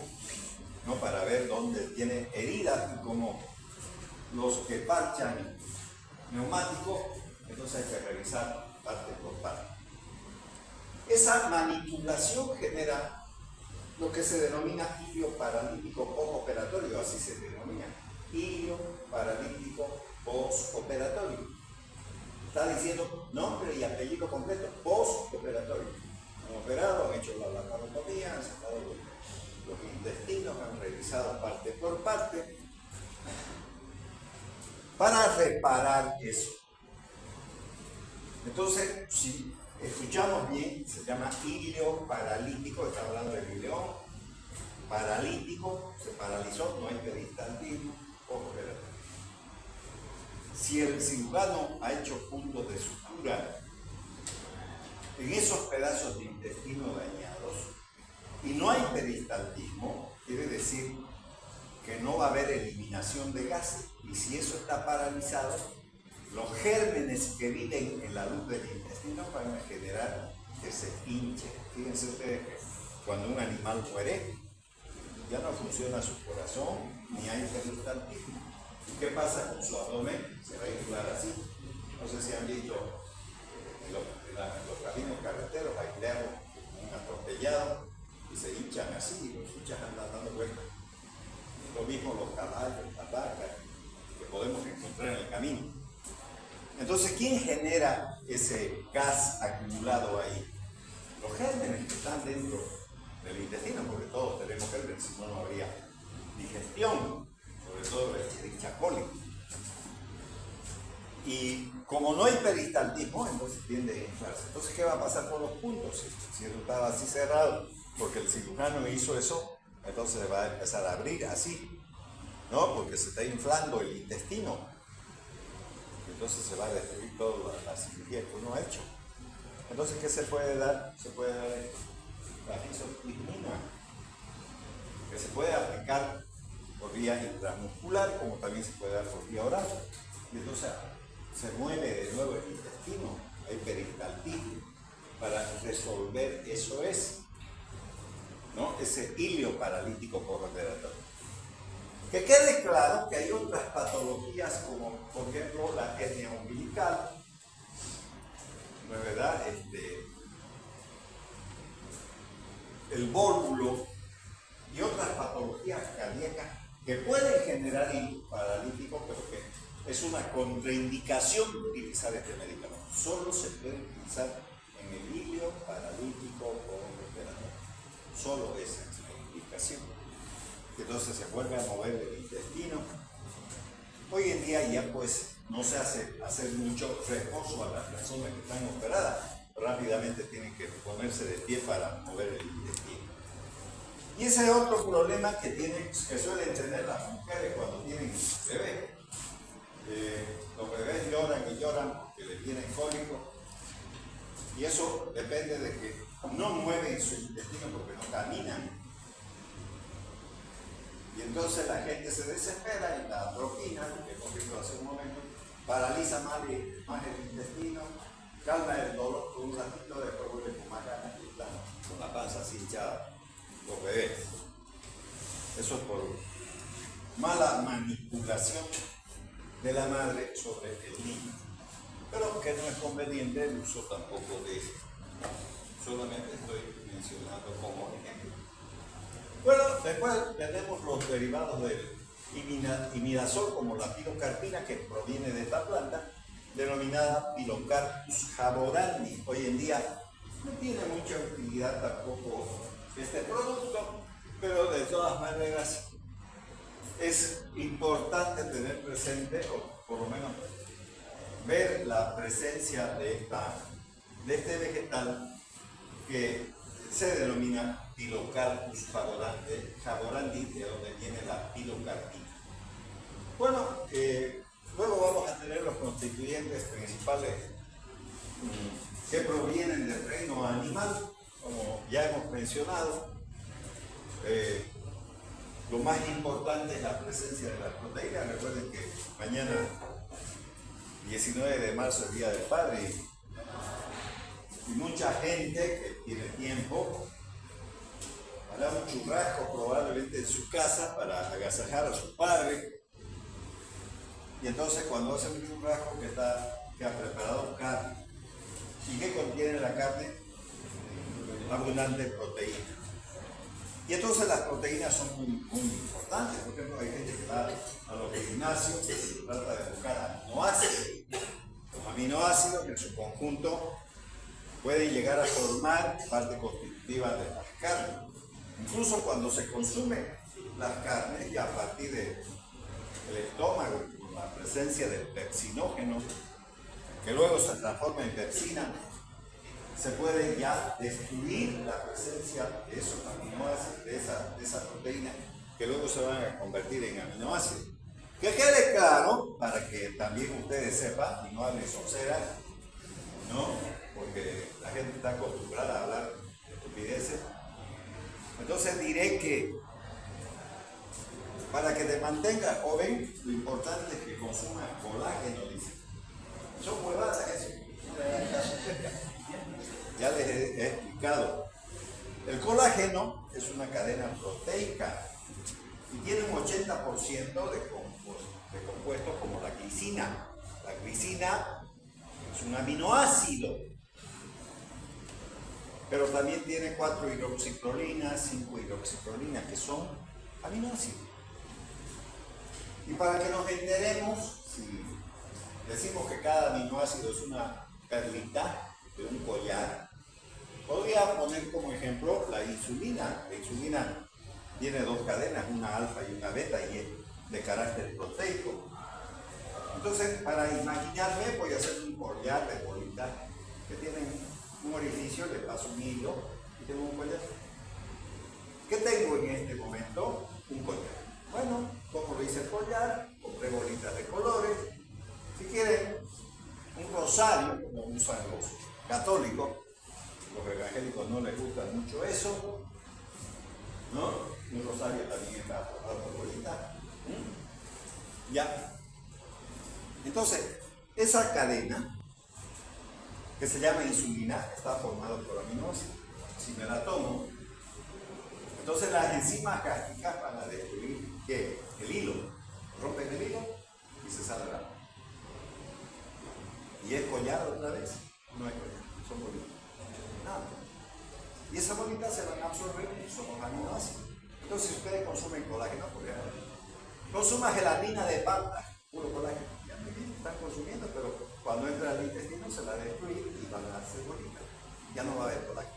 Speaker 1: ¿no? Para ver dónde tiene heridas, y como los que parchan neumáticos, entonces hay que revisar parte por parte. Esa manipulación genera lo que se denomina ilio paralítico postoperatorio, así se denomina, ilio paralítico postoperatorio. está diciendo nombre y apellido completo, postoperatorio. Han operado, han hecho la laparotomía, han sacado los intestinos, han revisado parte por parte para reparar eso. Entonces, si escuchamos bien, se llama ilio paralítico, está hablando del ileón paralítico, se paralizó, no hay peristaltismo, postoperatorio. Si el cirujano ha hecho puntos de sutura en esos pedazos de intestino dañados y no hay peristaltismo, quiere decir que no va a haber eliminación de gases. Y si eso está paralizado, los gérmenes que viven en la luz del intestino van a generar que se hinche. Fíjense ustedes que cuando un animal muere, ya no funciona su corazón, ni hay peristaltismo. ¿Qué pasa con su abdomen? Se va a inflar así. No sé si han visto los caminos carreteros, hay perros atropellados y se hinchan así, y los hinchas andan dando vueltas. Lo mismo los caballos, las vacas, que podemos encontrar en el camino. Entonces, ¿quién genera ese gas acumulado ahí? Los gérmenes que están dentro del intestino, porque todos tenemos gérmenes, si no, no habría digestión, sobre todo la Escherichia coli. Y como no hay peristaltismo, entonces tiende a inflarse. Entonces, ¿qué va a pasar por los puntos? Si eso estaba así cerrado, porque el cirujano hizo eso, entonces va a empezar a abrir así, ¿no? Porque se está inflando el intestino. Entonces se va a destruir toda la cirugía que uno ha hecho. Entonces, ¿qué se puede dar? Se puede dar la isotretinoína, que se puede aplicar por vía intramuscular, como también se puede dar por vía oral. Y entonces se mueve de nuevo el intestino, hay peristaltismo, para resolver eso ¿no? Ese ilio paralítico postoperatorio. Que quede claro que hay otras patologías como, por ejemplo, la hernia umbilical, ¿no es verdad? El vólvulo y otras patologías cardíacas que pueden generar ilio paralítico, pero que es una contraindicación utilizar este medicamento. Solo se puede utilizar en el ilio paralítico postoperatorio. Solo esa es la indicación. Entonces se vuelve a mover el intestino. Hoy en día ya pues no se hace hacer mucho reposo a las personas que están operadas. Rápidamente tienen que ponerse de pie para mover el intestino. Y ese es otro problema que suelen tener las mujeres cuando tienen bebés. Los bebés lloran y lloran porque les tienen cólico. Y eso depende de que no mueven su intestino porque no caminan. Y entonces la gente se desespera y la atropina, que hemos visto hace un momento, paraliza más el intestino, calma el dolor por un ratito, después vuelve con más ganas y están con la panza así hinchada, los bebés. Eso es por mala manipulación de la madre sobre el niño. Pero que no es conveniente el uso tampoco de eso. Solamente estoy mencionando como ejemplo. Bueno, después tenemos los derivados del imidazol, como la pilocarpina, que proviene de esta planta, denominada Pilocarpus jaborandi. Hoy en día no tiene mucha utilidad tampoco este producto, pero de todas maneras es importante tener presente, o por lo menos ver la presencia de este vegetal que se denomina Pilocarpus jaborandi, de donde viene la pilocarpina. Bueno, luego vamos a tener los constituyentes principales que provienen del reino animal, como ya hemos mencionado. Lo más importante es la presencia de las proteínas. Recuerden que mañana, 19 de marzo, es Día del Padre, y mucha gente que tiene tiempo hará un churrasco probablemente en su casa para agasajar a su padre. Y entonces cuando hace un churrasco que ha preparado carne, ¿y qué contiene la carne? Abundante proteína. Y entonces las proteínas son muy importantes. Por ejemplo, hay gente que va a los gimnasios y trata de buscar aminoácidos. Los aminoácidos en su conjunto pueden llegar a formar parte constitutiva de las carnes. Incluso cuando se consumen las carnes, ya a partir del estómago, con la presencia del pepsinógeno, que luego se transforma en pepsina, se puede ya destruir la presencia de esos aminoácidos, de esa proteína, que luego se van a convertir en aminoácidos. Que quede claro, para que también ustedes sepan y no hablen sonceras, ¿no? Porque la gente está acostumbrada a hablar de estupideces. Entonces diré que para que te mantengas joven, lo importante es que consumas colágeno, dice. Son huevadas eso. Ya les he explicado. El colágeno es una cadena proteica y tiene un 80% de compuestos como la glicina. La glicina es un aminoácido, pero también tiene 4 hidroxiclorinas, 5 hidroxiclorinas, que son aminoácidos. Y para que nos enteremos, si decimos que cada aminoácido es una perlita de un collar, podría poner como ejemplo la insulina. La insulina tiene 2 cadenas, una alfa y una beta, y es de carácter proteico. Entonces, para imaginarme, voy a hacer un collar de bolitas que tienen un orificio, le paso un hilo y tengo un collar. ¿Qué tengo en este momento? Un collar. Bueno, como lo hice el collar, compré bolitas de colores. Si quieren un rosario, como usan los católicos, los evangélicos no les gusta mucho eso, ¿no? Un rosario también está formado por bolitas. Ya. Entonces, esa cadena, que se llama insulina, está formada por aminoácidos. Si me la tomo, entonces las enzimas gástricas van a destruir, ¿qué? El hilo. Rompen el hilo y se sale la agua. ¿Y es collar otra vez? No es collar, son bolitas. Nada. Y esas bolitas se van a absorber y son los aminoácidos. Entonces, si ustedes consumen colágeno, por ejemplo, consuma gelatina de pata, puro colágeno. Ya están consumiendo, pero cuando entra al intestino se la destruye y van a hacer bolitas. Ya no va a haber colágeno.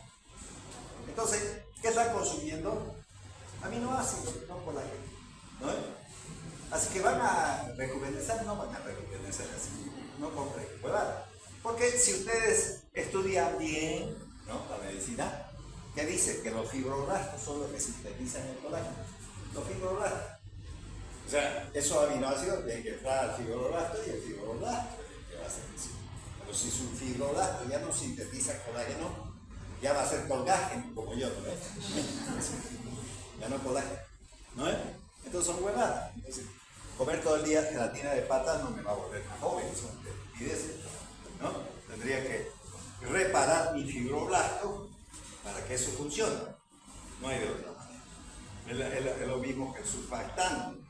Speaker 1: Entonces, ¿qué están consumiendo? Aminoácidos, no colágeno. ¿No? Así que van a rejuvenecer, no van a rejuvenecer así. No compren huevada. Porque si ustedes estudian bien, ¿no?, la medicina, ¿qué dice? Que los fibroblastos son los que sintetizan el colágeno. Los fibroblastos. O sea, esos aminoácidos tienen que entrar al fibroblasto y el fibroblasto es el que va a hacer eso. Pero si su fibroblasto ya no sintetiza colágeno, ya va a ser colágeno, como yo, ¿no es? Ya no colágeno, ¿no es? Entonces son huevadas. Entonces, comer todo el día gelatina de patas no me va a volver más joven, son estupideces, ¿no? Tendría que reparar mi fibroblasto para que eso funcione. No hay de otra manera. Es lo mismo que el surfactante.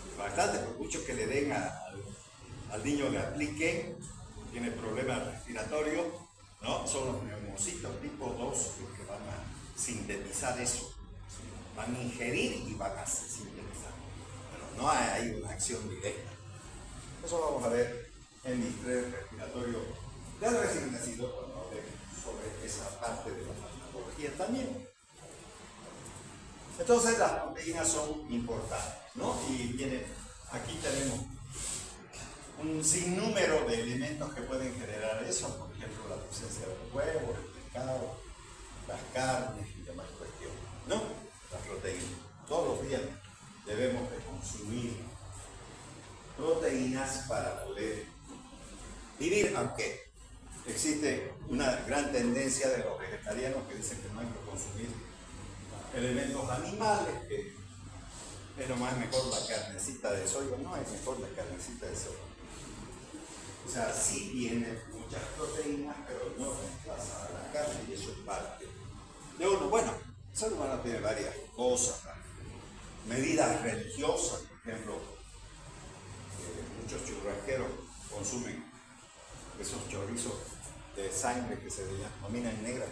Speaker 1: Surfactante, por mucho que le den al niño, le apliquen, tiene problemas respiratorios, ¿no? Son los neumocitos tipo 2 los que van a sintetizar eso. Van a ingerir y van a sintetizar. Pero no hay una acción directa. Eso vamos a ver en mi estrés respiratorio del recién nacido cuando hablemos sobre esa parte de la farmacología también. Entonces las proteínas son importantes, ¿no? Y aquí tenemos un sinnúmero de elementos que pueden generar eso, por ejemplo la presencia de los huevos, el pescado, las carnes y demás cuestiones, ¿no? Las proteínas. Todos los días debemos de consumir proteínas para poder vivir, aunque existe una gran tendencia de los vegetarianos que dicen que no hay que consumir elementos animales, que es lo más mejor la carnecita de soya. No es mejor la carnecita de soya. O sea, sí tiene muchas proteínas, pero no reemplaza a la carne, y eso es parte de uno. Bueno, el ser humano tiene varias cosas, medidas religiosas, por ejemplo, muchos churrasqueros consumen esos chorizos de sangre que se denominan negras,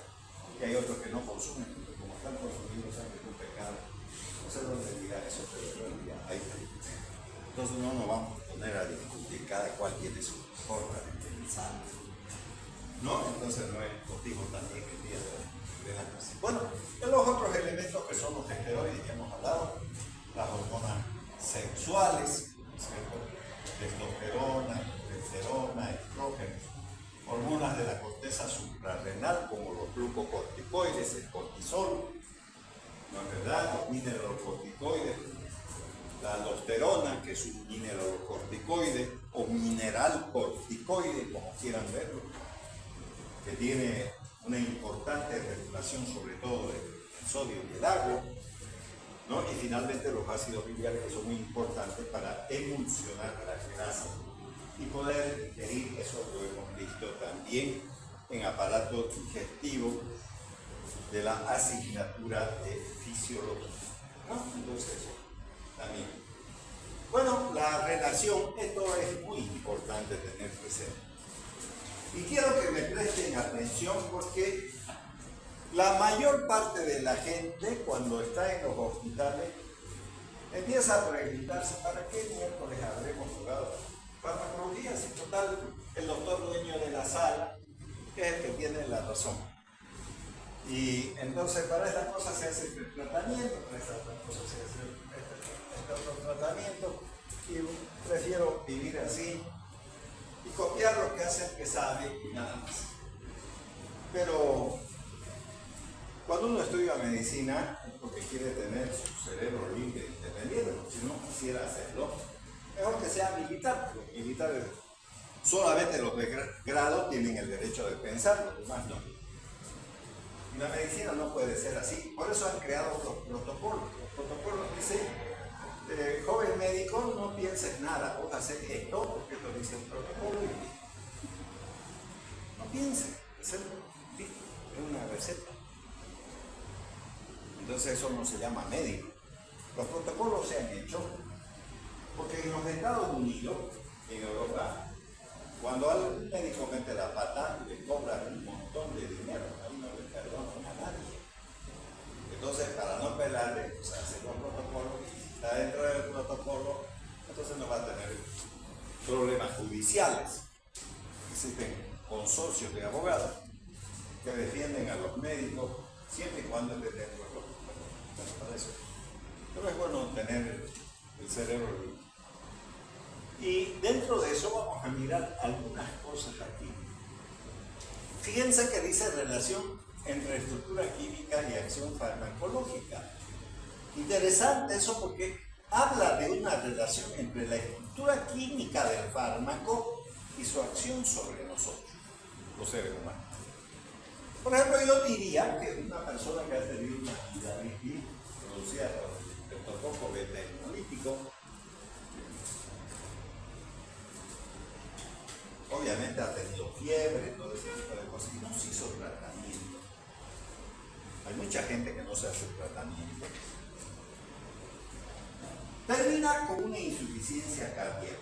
Speaker 1: y hay otros que no consumen, porque como están consumiendo sangre es un pecado. No sé dónde dirá eso, pero en realidad hay. Entonces no nos vamos a poner a discutir, cada cual tiene su forma de pensar, ¿no? Entonces no es motivo también el día de la casa. Bueno, en los otros elementos que son los esteroides que hemos hablado, las hormonas sexuales, ¿cierto? Testosterona, progesterona, estrógenos, hormonas de la corteza suprarrenal como los glucocorticoides, el cortisol, ¿no es verdad? Los mineralocorticoides, la aldosterona, que es un mineralocorticoide o mineral corticoide, como quieran verlo, que tiene una importante regulación sobre todo del sodio y el agua, ¿no? Y finalmente los ácidos biliares, que son muy importantes para emulsionar las grasas y poder digerir. Eso lo hemos visto también en aparato digestivo de la asignatura de fisiología, ¿no? Entonces eso también. Bueno, la relación, esto es muy importante tener presente. Y quiero que me presten atención porque la mayor parte de la gente, cuando está en los hospitales, empieza a preguntarse: ¿para qué miércoles habremos jugado farmacología? Si total, el doctor dueño de la sala es el que tiene la razón. Y entonces para estas cosas se hace este tratamiento, para estas otras cosas se hace este otro tratamiento, y prefiero vivir así y copiar lo que hace el que sabe y nada más. Pero cuando uno estudia medicina es porque quiere tener su cerebro libre e independiente, si no quisiera hacerlo, mejor que sea militar. Los militares, solamente los de grado tienen el derecho de pensar, los demás no. Y la medicina no puede ser así, por eso han creado los protocolos. Los protocolos dicen: joven médico, no pienses nada, vos haces esto porque esto dice el protocolo y no pienses, es una receta. Entonces eso no se llama médico. Los protocolos se han hecho porque en los Estados Unidos, en Europa, cuando al médico mete la pata, le cobran un montón de dinero, ahí no le perdonan a nadie. Entonces, para no pelarle, pues hace los protocolos, y si está dentro del protocolo, entonces no va a tener problemas judiciales. Existen consorcios de abogados que defienden a los médicos siempre y cuando esté dentro de los protocolos. Para eso. Pero es bueno tener el cerebro libre. Y dentro de eso vamos a mirar algunas cosas aquí. Fíjense que dice relación entre estructura química y acción farmacológica. Interesante eso porque habla de una relación entre la estructura química del fármaco y su acción sobre nosotros, los seres humanos. Por ejemplo, yo diría que una persona que ha tenido una amigdalitis producida por el streptococo beta hemolítico, obviamente ha tenido fiebre, todo ese tipo de cosas, y no se hizo tratamiento. Hay mucha gente que no se hace tratamiento. Termina con una insuficiencia cardíaca.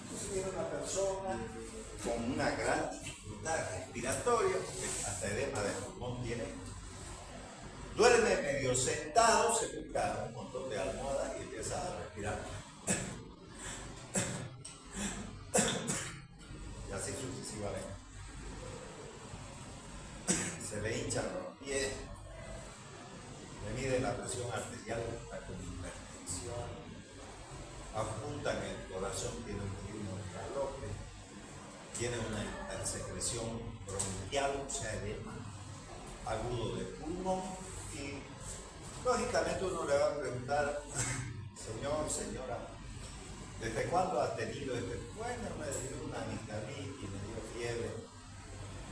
Speaker 1: Entonces viene una persona con una gran dificultad respiratoria, porque hasta edema de pulmón tiene. Duerme medio sentado, se busca un montón de almohadas y empieza a respirar. Y así sucesivamente. Se le hinchan los pies, le mide la presión arterial, está con hipertensión, apuntan el corazón, tiene un ritmo de galope, tiene una intersecreción bronquial, o sea, edema agudo de pulmón, y lógicamente uno le va a preguntar: señor, señora, ¿desde cuándo ha tenido este? Bueno, me dio una amigdalitis, me dio fiebre,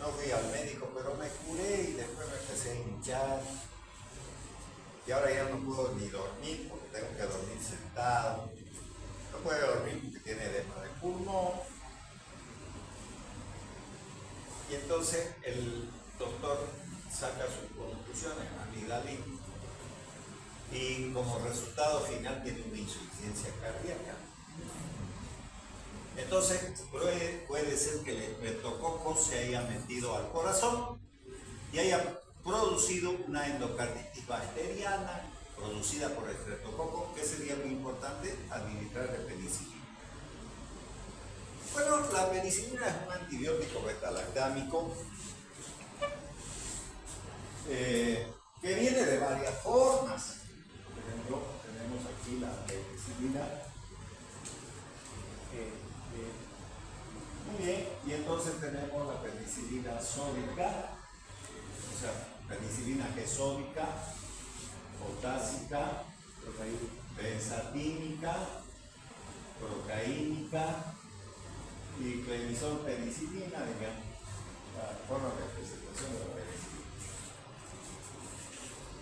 Speaker 1: no fui al médico, pero me curé y después me empecé a hinchar. Y ahora ya no puedo ni dormir porque tengo que dormir sentado. No puede dormir porque tiene edema de pulmón. Y entonces el doctor saca sus conclusiones, amigdalitis, y como resultado final tiene una insuficiencia cardíaca. Entonces puede ser que el estreptococo se haya metido al corazón y haya producido una endocarditis bacteriana producida por el estreptococo, que sería muy importante administrar el penicilina. Bueno, la penicilina penicilina es un antibiótico beta-lactámico que viene de varias formas. Por ejemplo, tenemos aquí la penicilina. Muy bien, y entonces tenemos la penicilina sódica, o sea, penicilina G sódica, potásica, benzatínica, procaínica y clemizol penicilina, digamos, la forma de presentación de la penicilina.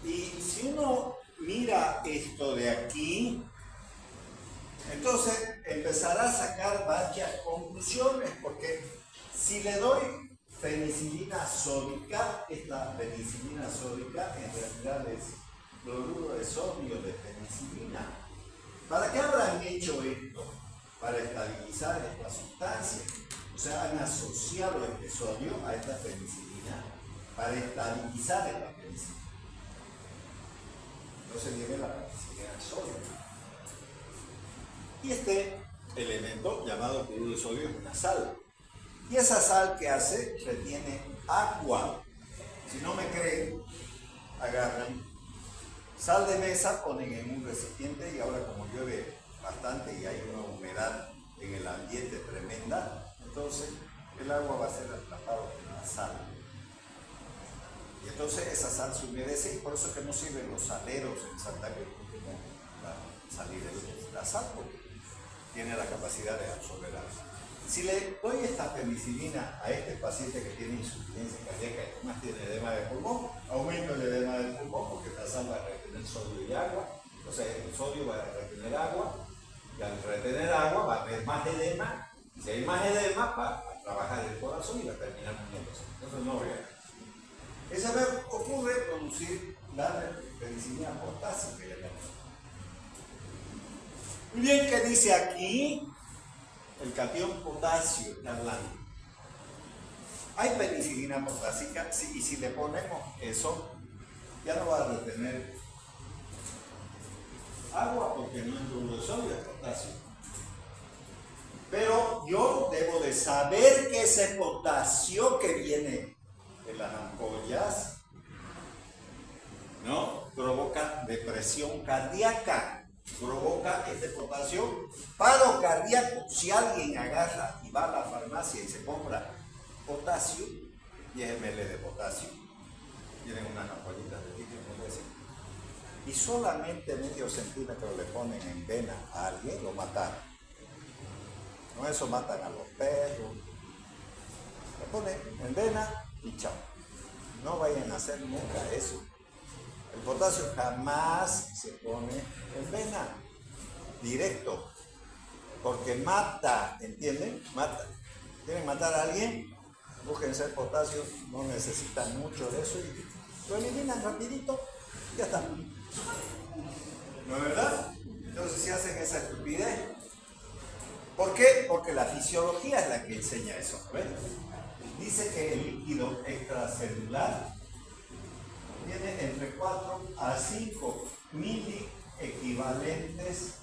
Speaker 1: Y si uno mira esto de aquí, entonces empezará a sacar varias conclusiones, porque si le doy penicilina sódica, esta penicilina sódica en realidad es cloruro de sodio de penicilina. ¿Para qué habrán hecho esto? Para estabilizar esta sustancia. O sea, han asociado este sodio a esta penicilina para estabilizar esta penicilina. Entonces viene la penicilina sódica. Y este elemento llamado cloruro de sodio es una sal. Y esa sal que hace retiene agua. Si no me creen, agarran sal de mesa, ponen en un recipiente y ahora como llueve bastante y hay una humedad en el ambiente tremenda, entonces el agua va a ser atrapado por la sal. Y entonces esa sal se humedece y por eso es que no sirven los saleros en Santa Cruz como para salir la sal, porque tiene la capacidad de absorber agua. Si le doy esta penicilina a este paciente que tiene insuficiencia cardíaca y además tiene edema de pulmón, aumento el edema del pulmón porque la sal va a retener sodio y agua, o sea, el sodio va a retener agua, y al retener agua va a haber más edema, y si hay más edema va a trabajar el corazón y va a terminar muriéndose. Entonces no voy a... Esa vez ocurre producir la penicilina potásica. Muy bien, ¿qué dice aquí? El catión potasio está hablando. Hay penicilina potásica, sí, y si le ponemos eso, ya no va a retener agua porque no es cloruro de sodio, es potasio. Pero yo debo de saber que ese potasio que viene de las ampollas, ¿no?, provoca depresión cardíaca. Provoca este potasio paro cardíaco. Si alguien agarra y va a la farmacia y se compra potasio, 10 ml de potasio, tienen unas ampollitas de litio, y solamente medio centímetro le ponen en vena a alguien, lo mataron. Con eso matan a los perros. Le ponen en vena y chao. No vayan a hacer nunca eso. El potasio jamás se pone en vena, directo, porque mata, ¿entienden? Mata. ¿Quieren matar a alguien? Búsquense el potasio, no necesitan mucho de eso y lo eliminan rapidito, ya está. ¿No es verdad? Entonces si hacen esa estupidez. ¿Por qué? Porque la fisiología es la que enseña eso, ¿ven? Dice que el líquido extracelular tiene entre 4 a 5 mili equivalentes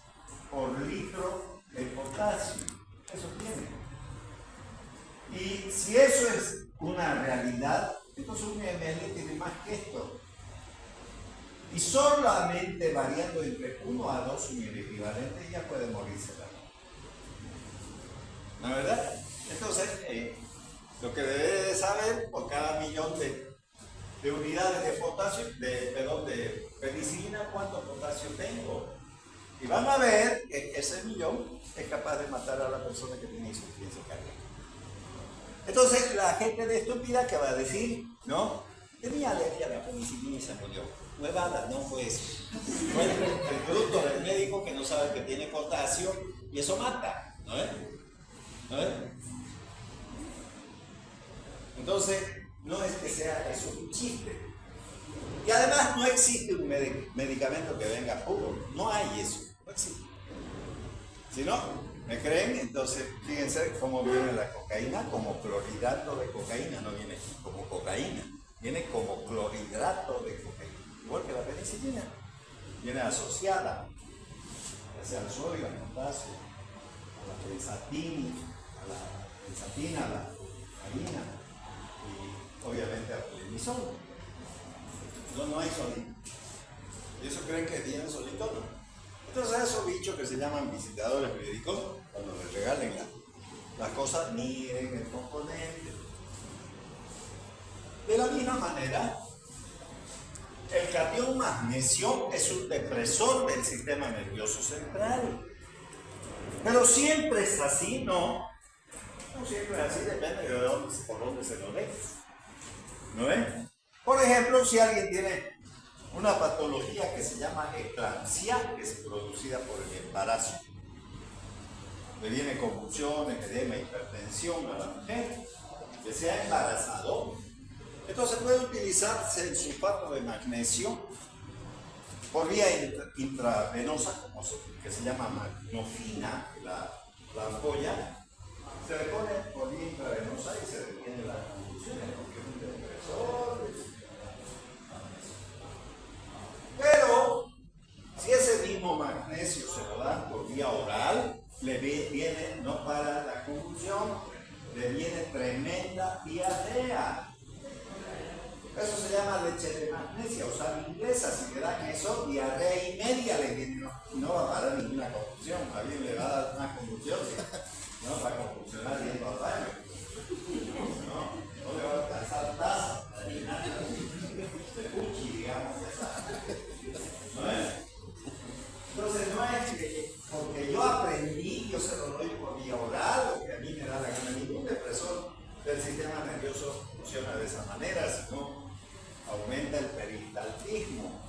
Speaker 1: por litro de potasio. Eso tiene. Y si eso es una realidad, entonces un ml tiene más que esto. Y solamente variando entre 1 a 2 mil equivalentes ya puede morirse la vida. ¿No es verdad? Entonces, lo que debe de saber por cada millón de unidades de potasio, de penicilina, cuánto potasio tengo. Y van a ver que ese millón es capaz de matar a la persona que tiene insuficiencia cardíaca. Entonces, la gente de estúpida que va a decir, ¿no? Tenía alergia a la penicilina y se murió. Huevada, no fue eso. Fue el producto del médico que no sabe que tiene potasio y eso mata, ¿no es? ¿No es? Entonces, no es que sea eso un chiste. Y además no existe un medicamento que venga puro. No hay eso. No existe. Si no, ¿me creen? Entonces, fíjense cómo viene la cocaína, como clorhidrato de cocaína. No viene como cocaína. Viene como clorhidrato de cocaína. Igual que la penicilina. Viene asociada, ya sea al sodio, al potasio, a la benzatina, a la desatina la harina y obviamente alcoholizón. No hay solito. ¿Y eso creen que tienen solito? No. Entonces a esos bichos que se llaman visitadores médicos, cuando les regalen las cosas, miren el componente. De la misma manera, el catión magnesio es un depresor del sistema nervioso central. Pero siempre es así, ¿no? No siempre es así, depende de por dónde se lo dé. ¿No es? Por ejemplo, si alguien tiene una patología que se llama eclampsia, que es producida por el embarazo, le viene convulsiones, edema, hipertensión a la mujer, que se ha embarazado, entonces puede utilizarse el sulfato de magnesio por vía intravenosa, que se llama magnofina, la ampolla, se le pone por vía intravenosa y se detiene las convulsiones, porque es un depresor. Pero, si ese mismo magnesio se lo dan por vía oral, le viene, no para la convulsión, le viene tremenda diarrea. Eso se llama leche de magnesia, o sal inglesa. Si le dan eso, diarrea y media le viene, no va a parar ninguna convulsión, más bien le va a dar más convulsión, no va a convulsionar yendo al baño. No le va a alcanzar taza, ni nada de puchi, digamos. ¿No es? Entonces no es que porque yo aprendí, yo se lo doy por vía oral, o que a mí me da la gana, ningún depresor del sistema nervioso funciona de esa manera, sino aumenta el peristaltismo.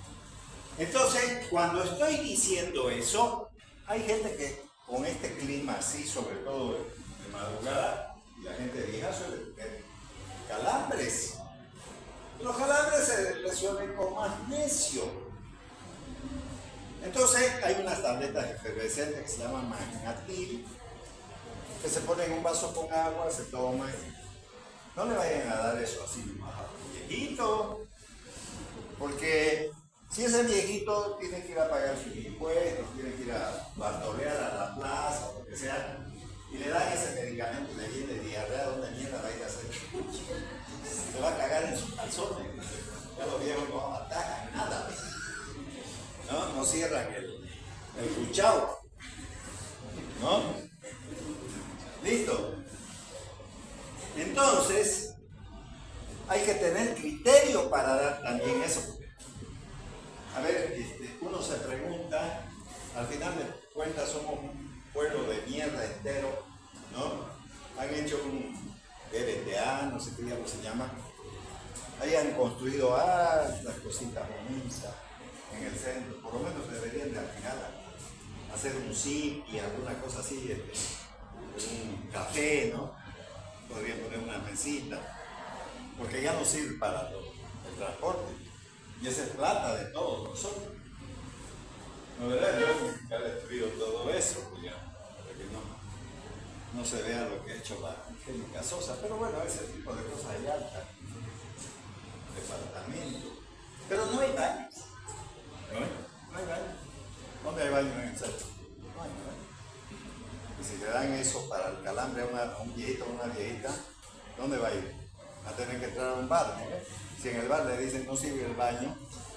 Speaker 1: Entonces, cuando estoy diciendo eso, hay gente que con este clima así, sobre todo de madrugada, y la gente vieja suele tener calambres. Los calambres se resuelven con magnesio. Entonces hay unas tabletas efervescentes que se llaman Magnatil, que se ponen en un vaso con agua, se toman. No le vayan a dar eso así a un viejito, porque si ese viejito tiene que ir a pagar sus impuestos, tiene que ir a bartolear a la plaza o lo que sea, y le dan ese medicamento y le viene diarrea, ¿dónde mierda va a ir a hacer? Se va a cagar en sus calzones. Ya los viejos no atacan nada. No cierran el cuchao. ¿No? ¿Listo? Entonces, hay que tener criterio para dar también eso. A ver, uno se pregunta, al final de cuentas somos un pueblo de mierda entero, ¿no? Han hecho un RTA, no sé qué diablo se llama. Ahí han construido las cositas bonitas en el centro, por lo menos deberían de al final hacer un zip y alguna cosa así, un café, ¿no? Podrían poner una mesita, porque ya no sirve para el transporte, y esa es plata de todos nosotros. No, ¿verdad? Yo ha destruido todo eso, pues ya, para que no se vea lo que ha hecho la Angélica Sosa, pero bueno, ese tipo de cosas hay altas, departamento, pero no hay baños. No hay baño. ¿Dónde hay baño en el centro? No hay baño. Y si le dan eso para el calambre a un viejito o una viejita, ¿dónde va a ir? Va a tener que entrar a un bar, ¿no? Si en el bar le dicen no sirve el baño,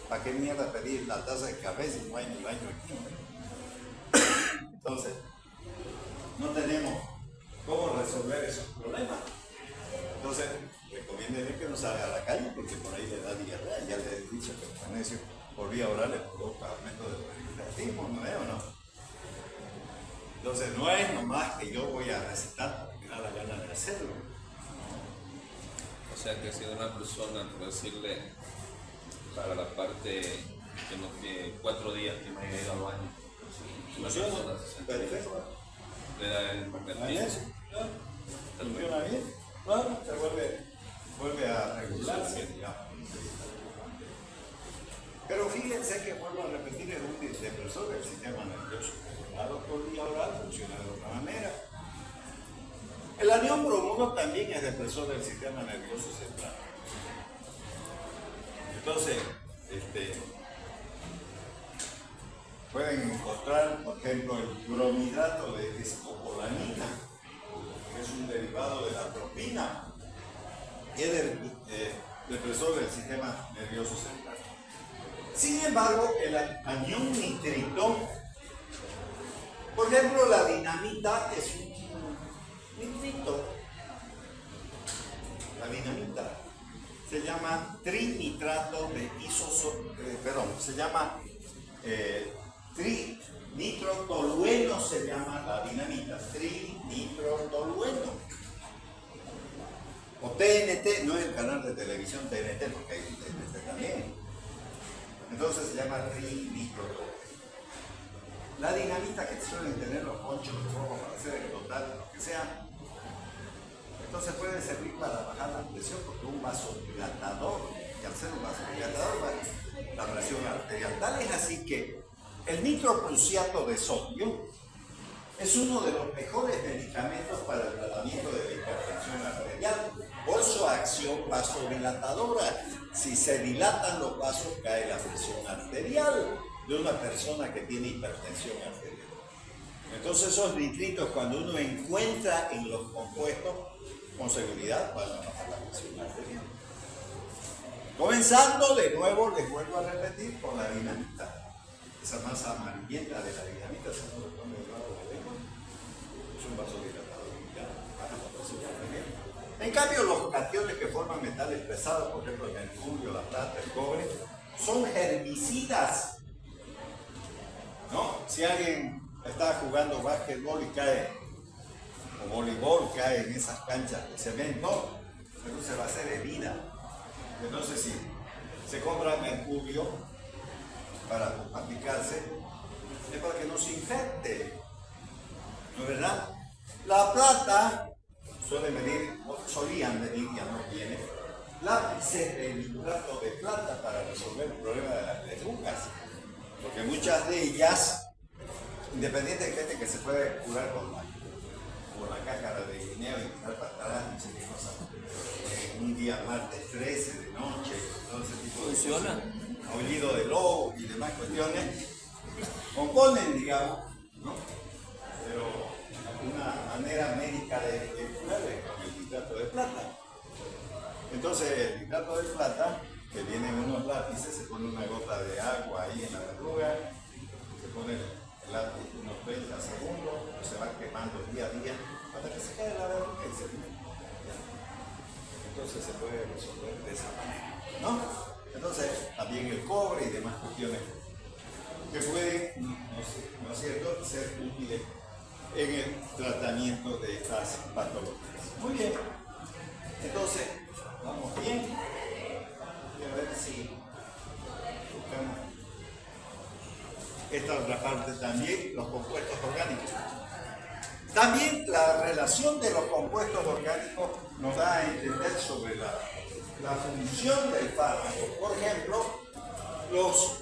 Speaker 1: ¿para qué mierda pedir la taza de café si no hay ni baño aquí? Entonces, no tenemos cómo resolver esos problemas. Entonces, recomiéndenle que no salga a la calle porque por ahí le da diarrea. Ya les he dicho que el magnesio por vía oral le provoca aumento del peristaltismo, ¿no es o no? Entonces no es nomás que yo voy a recetar porque me da la gana de hacerlo.
Speaker 2: O sea que si una persona, por decirle, para la parte que no tiene 4 días que no haya ido al baño,
Speaker 1: Funciona, perfecto.
Speaker 2: le da el magnetismo.
Speaker 1: Funciona bien. Bueno, se vuelve a regularse, digamos. Pero fíjense que vuelvo a repetir, es un depresor del sistema nervioso. Dado por vía oral funciona de otra manera. El anión bromuro también es depresor del sistema nervioso central. Entonces, pueden encontrar, por ejemplo, el bromidrato de escopolamina, que es un derivado de la atropina y es depresor del sistema nervioso central. Sin embargo, el anión nitrito, por ejemplo, la dinamita es un nitrito. La dinamita se llama trinitrato de se llama trinitrotolueno, se llama la dinamita, trinitrotolueno. O TNT, no es el canal de televisión TNT, porque hay TNT también. Entonces se llama trinitrotolueno. La dinamita que suelen tener los ponchos de fuego para hacer el total, lo que sea, entonces puede servir para bajar la presión, porque un vasodilatador, y al ser un vasodilatador baja la presión arterial. Tal es así que el nitroprusiato de sodio es uno de los mejores medicamentos para el tratamiento de la hipertensión arterial por su acción vasodilatadora. Si se dilatan los vasos, cae la presión arterial de una persona que tiene hipertensión arterial. Entonces esos nitritos, cuando uno encuentra en los compuestos, con seguridad van a bajar la presión arterial. Comenzando de nuevo, les vuelvo a repetir, con la dinamita. Esa masa amarillenta de la dinamita se nos lo pone debajo de la lengua. Es un vasodilatador y ya baja la presión arterial. En cambio, los cationes que forman metales pesados, por ejemplo el mercurio, la plata, el cobre, son herbicidas. ¿No? Si alguien está jugando básquetbol y cae, o voleibol, cae en esas canchas de cemento, entonces va a ser herida. Entonces, si se compra mercurio para aplicarse, es para que no se infecte, ¿no es verdad? La plata solían medir, ya no tiene, lápices de nitrato de plata para resolver el problema de las verrugas, porque muchas de ellas, independientemente que se puede curar con la cáscara de guineo y quitar para atrás, no sé qué cosa, un día martes 13 de noche, todo ese tipo de cosas, aullido de lobo y demás cuestiones, componen, digamos, ¿no? Pero una manera médica de curar es con el nitrato de plata. Entonces el nitrato de plata, que viene en unos lápices, se pone una gota de agua ahí en la verruga, se pone el lápiz unos 30 segundos, se va quemando día a día hasta que se cae la verruga y se quema. Entonces se puede resolver de esa manera, ¿no? Entonces también el cobre y demás cuestiones que pueden, ¿no es cierto?, ser útiles en el tratamiento de estas patologías. Muy bien. Entonces, vamos bien. Quiero ver si buscamos esta otra parte también, los compuestos orgánicos. También la relación de los compuestos orgánicos nos da a entender sobre la función del fármaco. Por ejemplo, los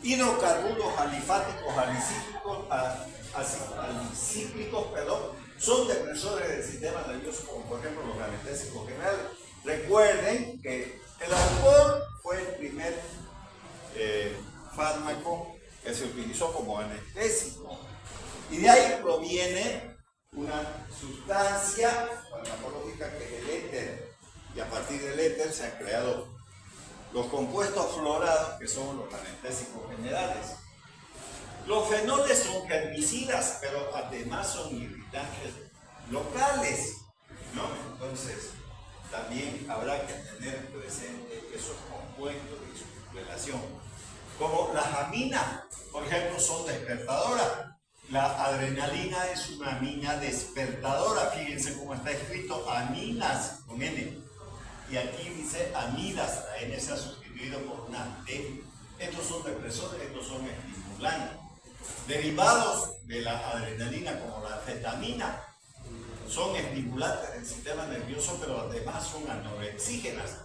Speaker 1: hidrocarburos alifáticos alicíclicos, son depresores del sistema nervioso, como por ejemplo los anestésicos generales. Recuerden que el alcohol fue el primer fármaco que se utilizó como anestésico, y de ahí proviene una sustancia farmacológica que es el éter, y a partir del éter se han creado los compuestos fluorados, que son los anestésicos generales. Los fenoles son herbicidas, pero además son irritantes locales, ¿no? Entonces, también habrá que tener presente esos compuestos y su relación. Como las aminas, por ejemplo, son despertadoras. La adrenalina es una amina despertadora. Fíjense cómo está escrito, aminas, con N. Y aquí dice amidas, la N se ha sustituido por una T. Estos son depresores, estos son estimulantes. Derivados de la adrenalina, como la anfetamina, son estimulantes del sistema nervioso, pero además son anorexígenas.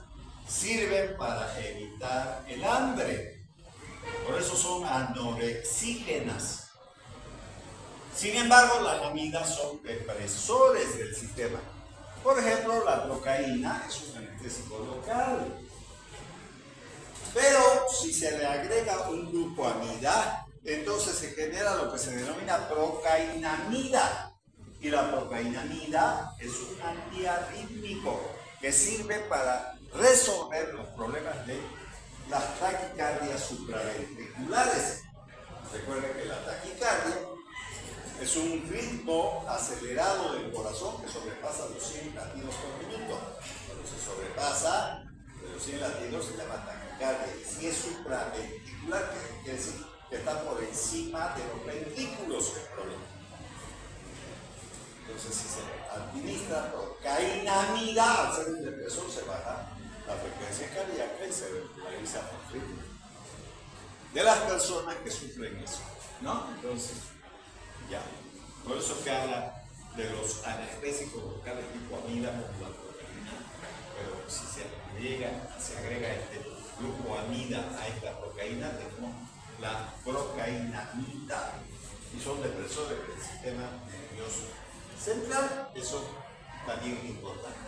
Speaker 1: Sirven para evitar el hambre. Por eso son anorexígenas. Sin embargo, las amidas son depresores del sistema. Por ejemplo, la procaína es un anestésico local. Pero si se le agrega un grupo amida, entonces se genera lo que se denomina procainamida. Y la procainamida es un antiarrítmico que sirve para resolver los problemas de las taquicardias supraventriculares. Recuerden que la taquicardia es un ritmo acelerado del corazón que sobrepasa los 100 latidos por minuto. Cuando se sobrepasa de los 100 latidos se llama taquicardia. Y si es supraventricular, quiere decir que está por encima de los ventrículos el problema. Entonces, si se administra procainamida, al ser un depresor, se baja la frecuencia cardíaca y se regulariza el ritmo de las personas que sufren eso, ¿no? Entonces, ya. Por eso que habla de los anestésicos locales tipo amida como la procaína. Pero si se agrega este grupo amida a esta procaína, tenemos la procainamida. Y son depresores del sistema nervioso central. Eso también es importante.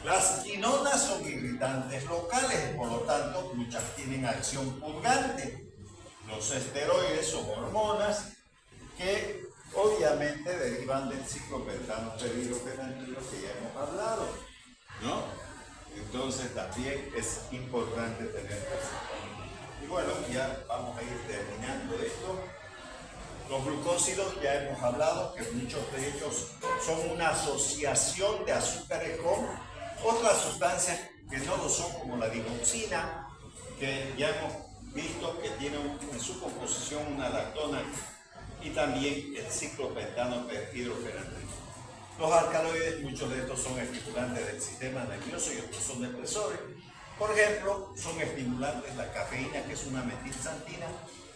Speaker 1: Las quinonas son irritantes locales, por lo tanto, muchas tienen acción purgante. Los esteroides son hormonas que obviamente derivan del ciclopentano peridrofenanilo que ya hemos hablado, ¿no? Entonces también es importante tener eso. Y bueno, ya vamos a ir terminando esto. Los glucósidos ya hemos hablado que muchos de ellos son una asociación de azúcares con otras sustancias que no lo son, como la digoxina, que ya hemos visto que tiene en su composición una lactona, y también el ciclopentano hidrofenanilo. Los alcaloides, muchos de estos son estimulantes del sistema nervioso y otros son depresores. Por ejemplo, son estimulantes la cafeína, que es una metilxantina,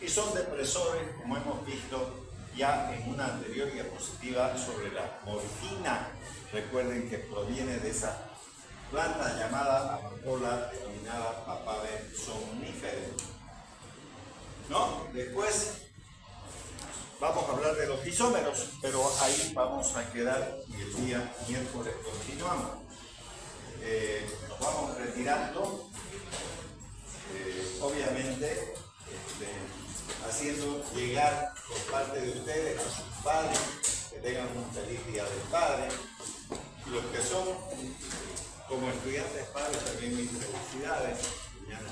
Speaker 1: y son depresores, como hemos visto ya en una anterior diapositiva sobre la morfina. Recuerden que proviene de esa planta llamada amapola, denominada Papaver somniferum, ¿no? Después vamos a hablar de los isómeros, pero ahí vamos a quedar y el día miércoles continuamos. Nos vamos retirando, obviamente haciendo llegar por parte de ustedes a sus padres que tengan un feliz día del padre, y los que son como estudiantes padres también mis felicidades. Mañana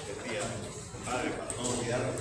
Speaker 1: el día del padre, para no olvidarlo.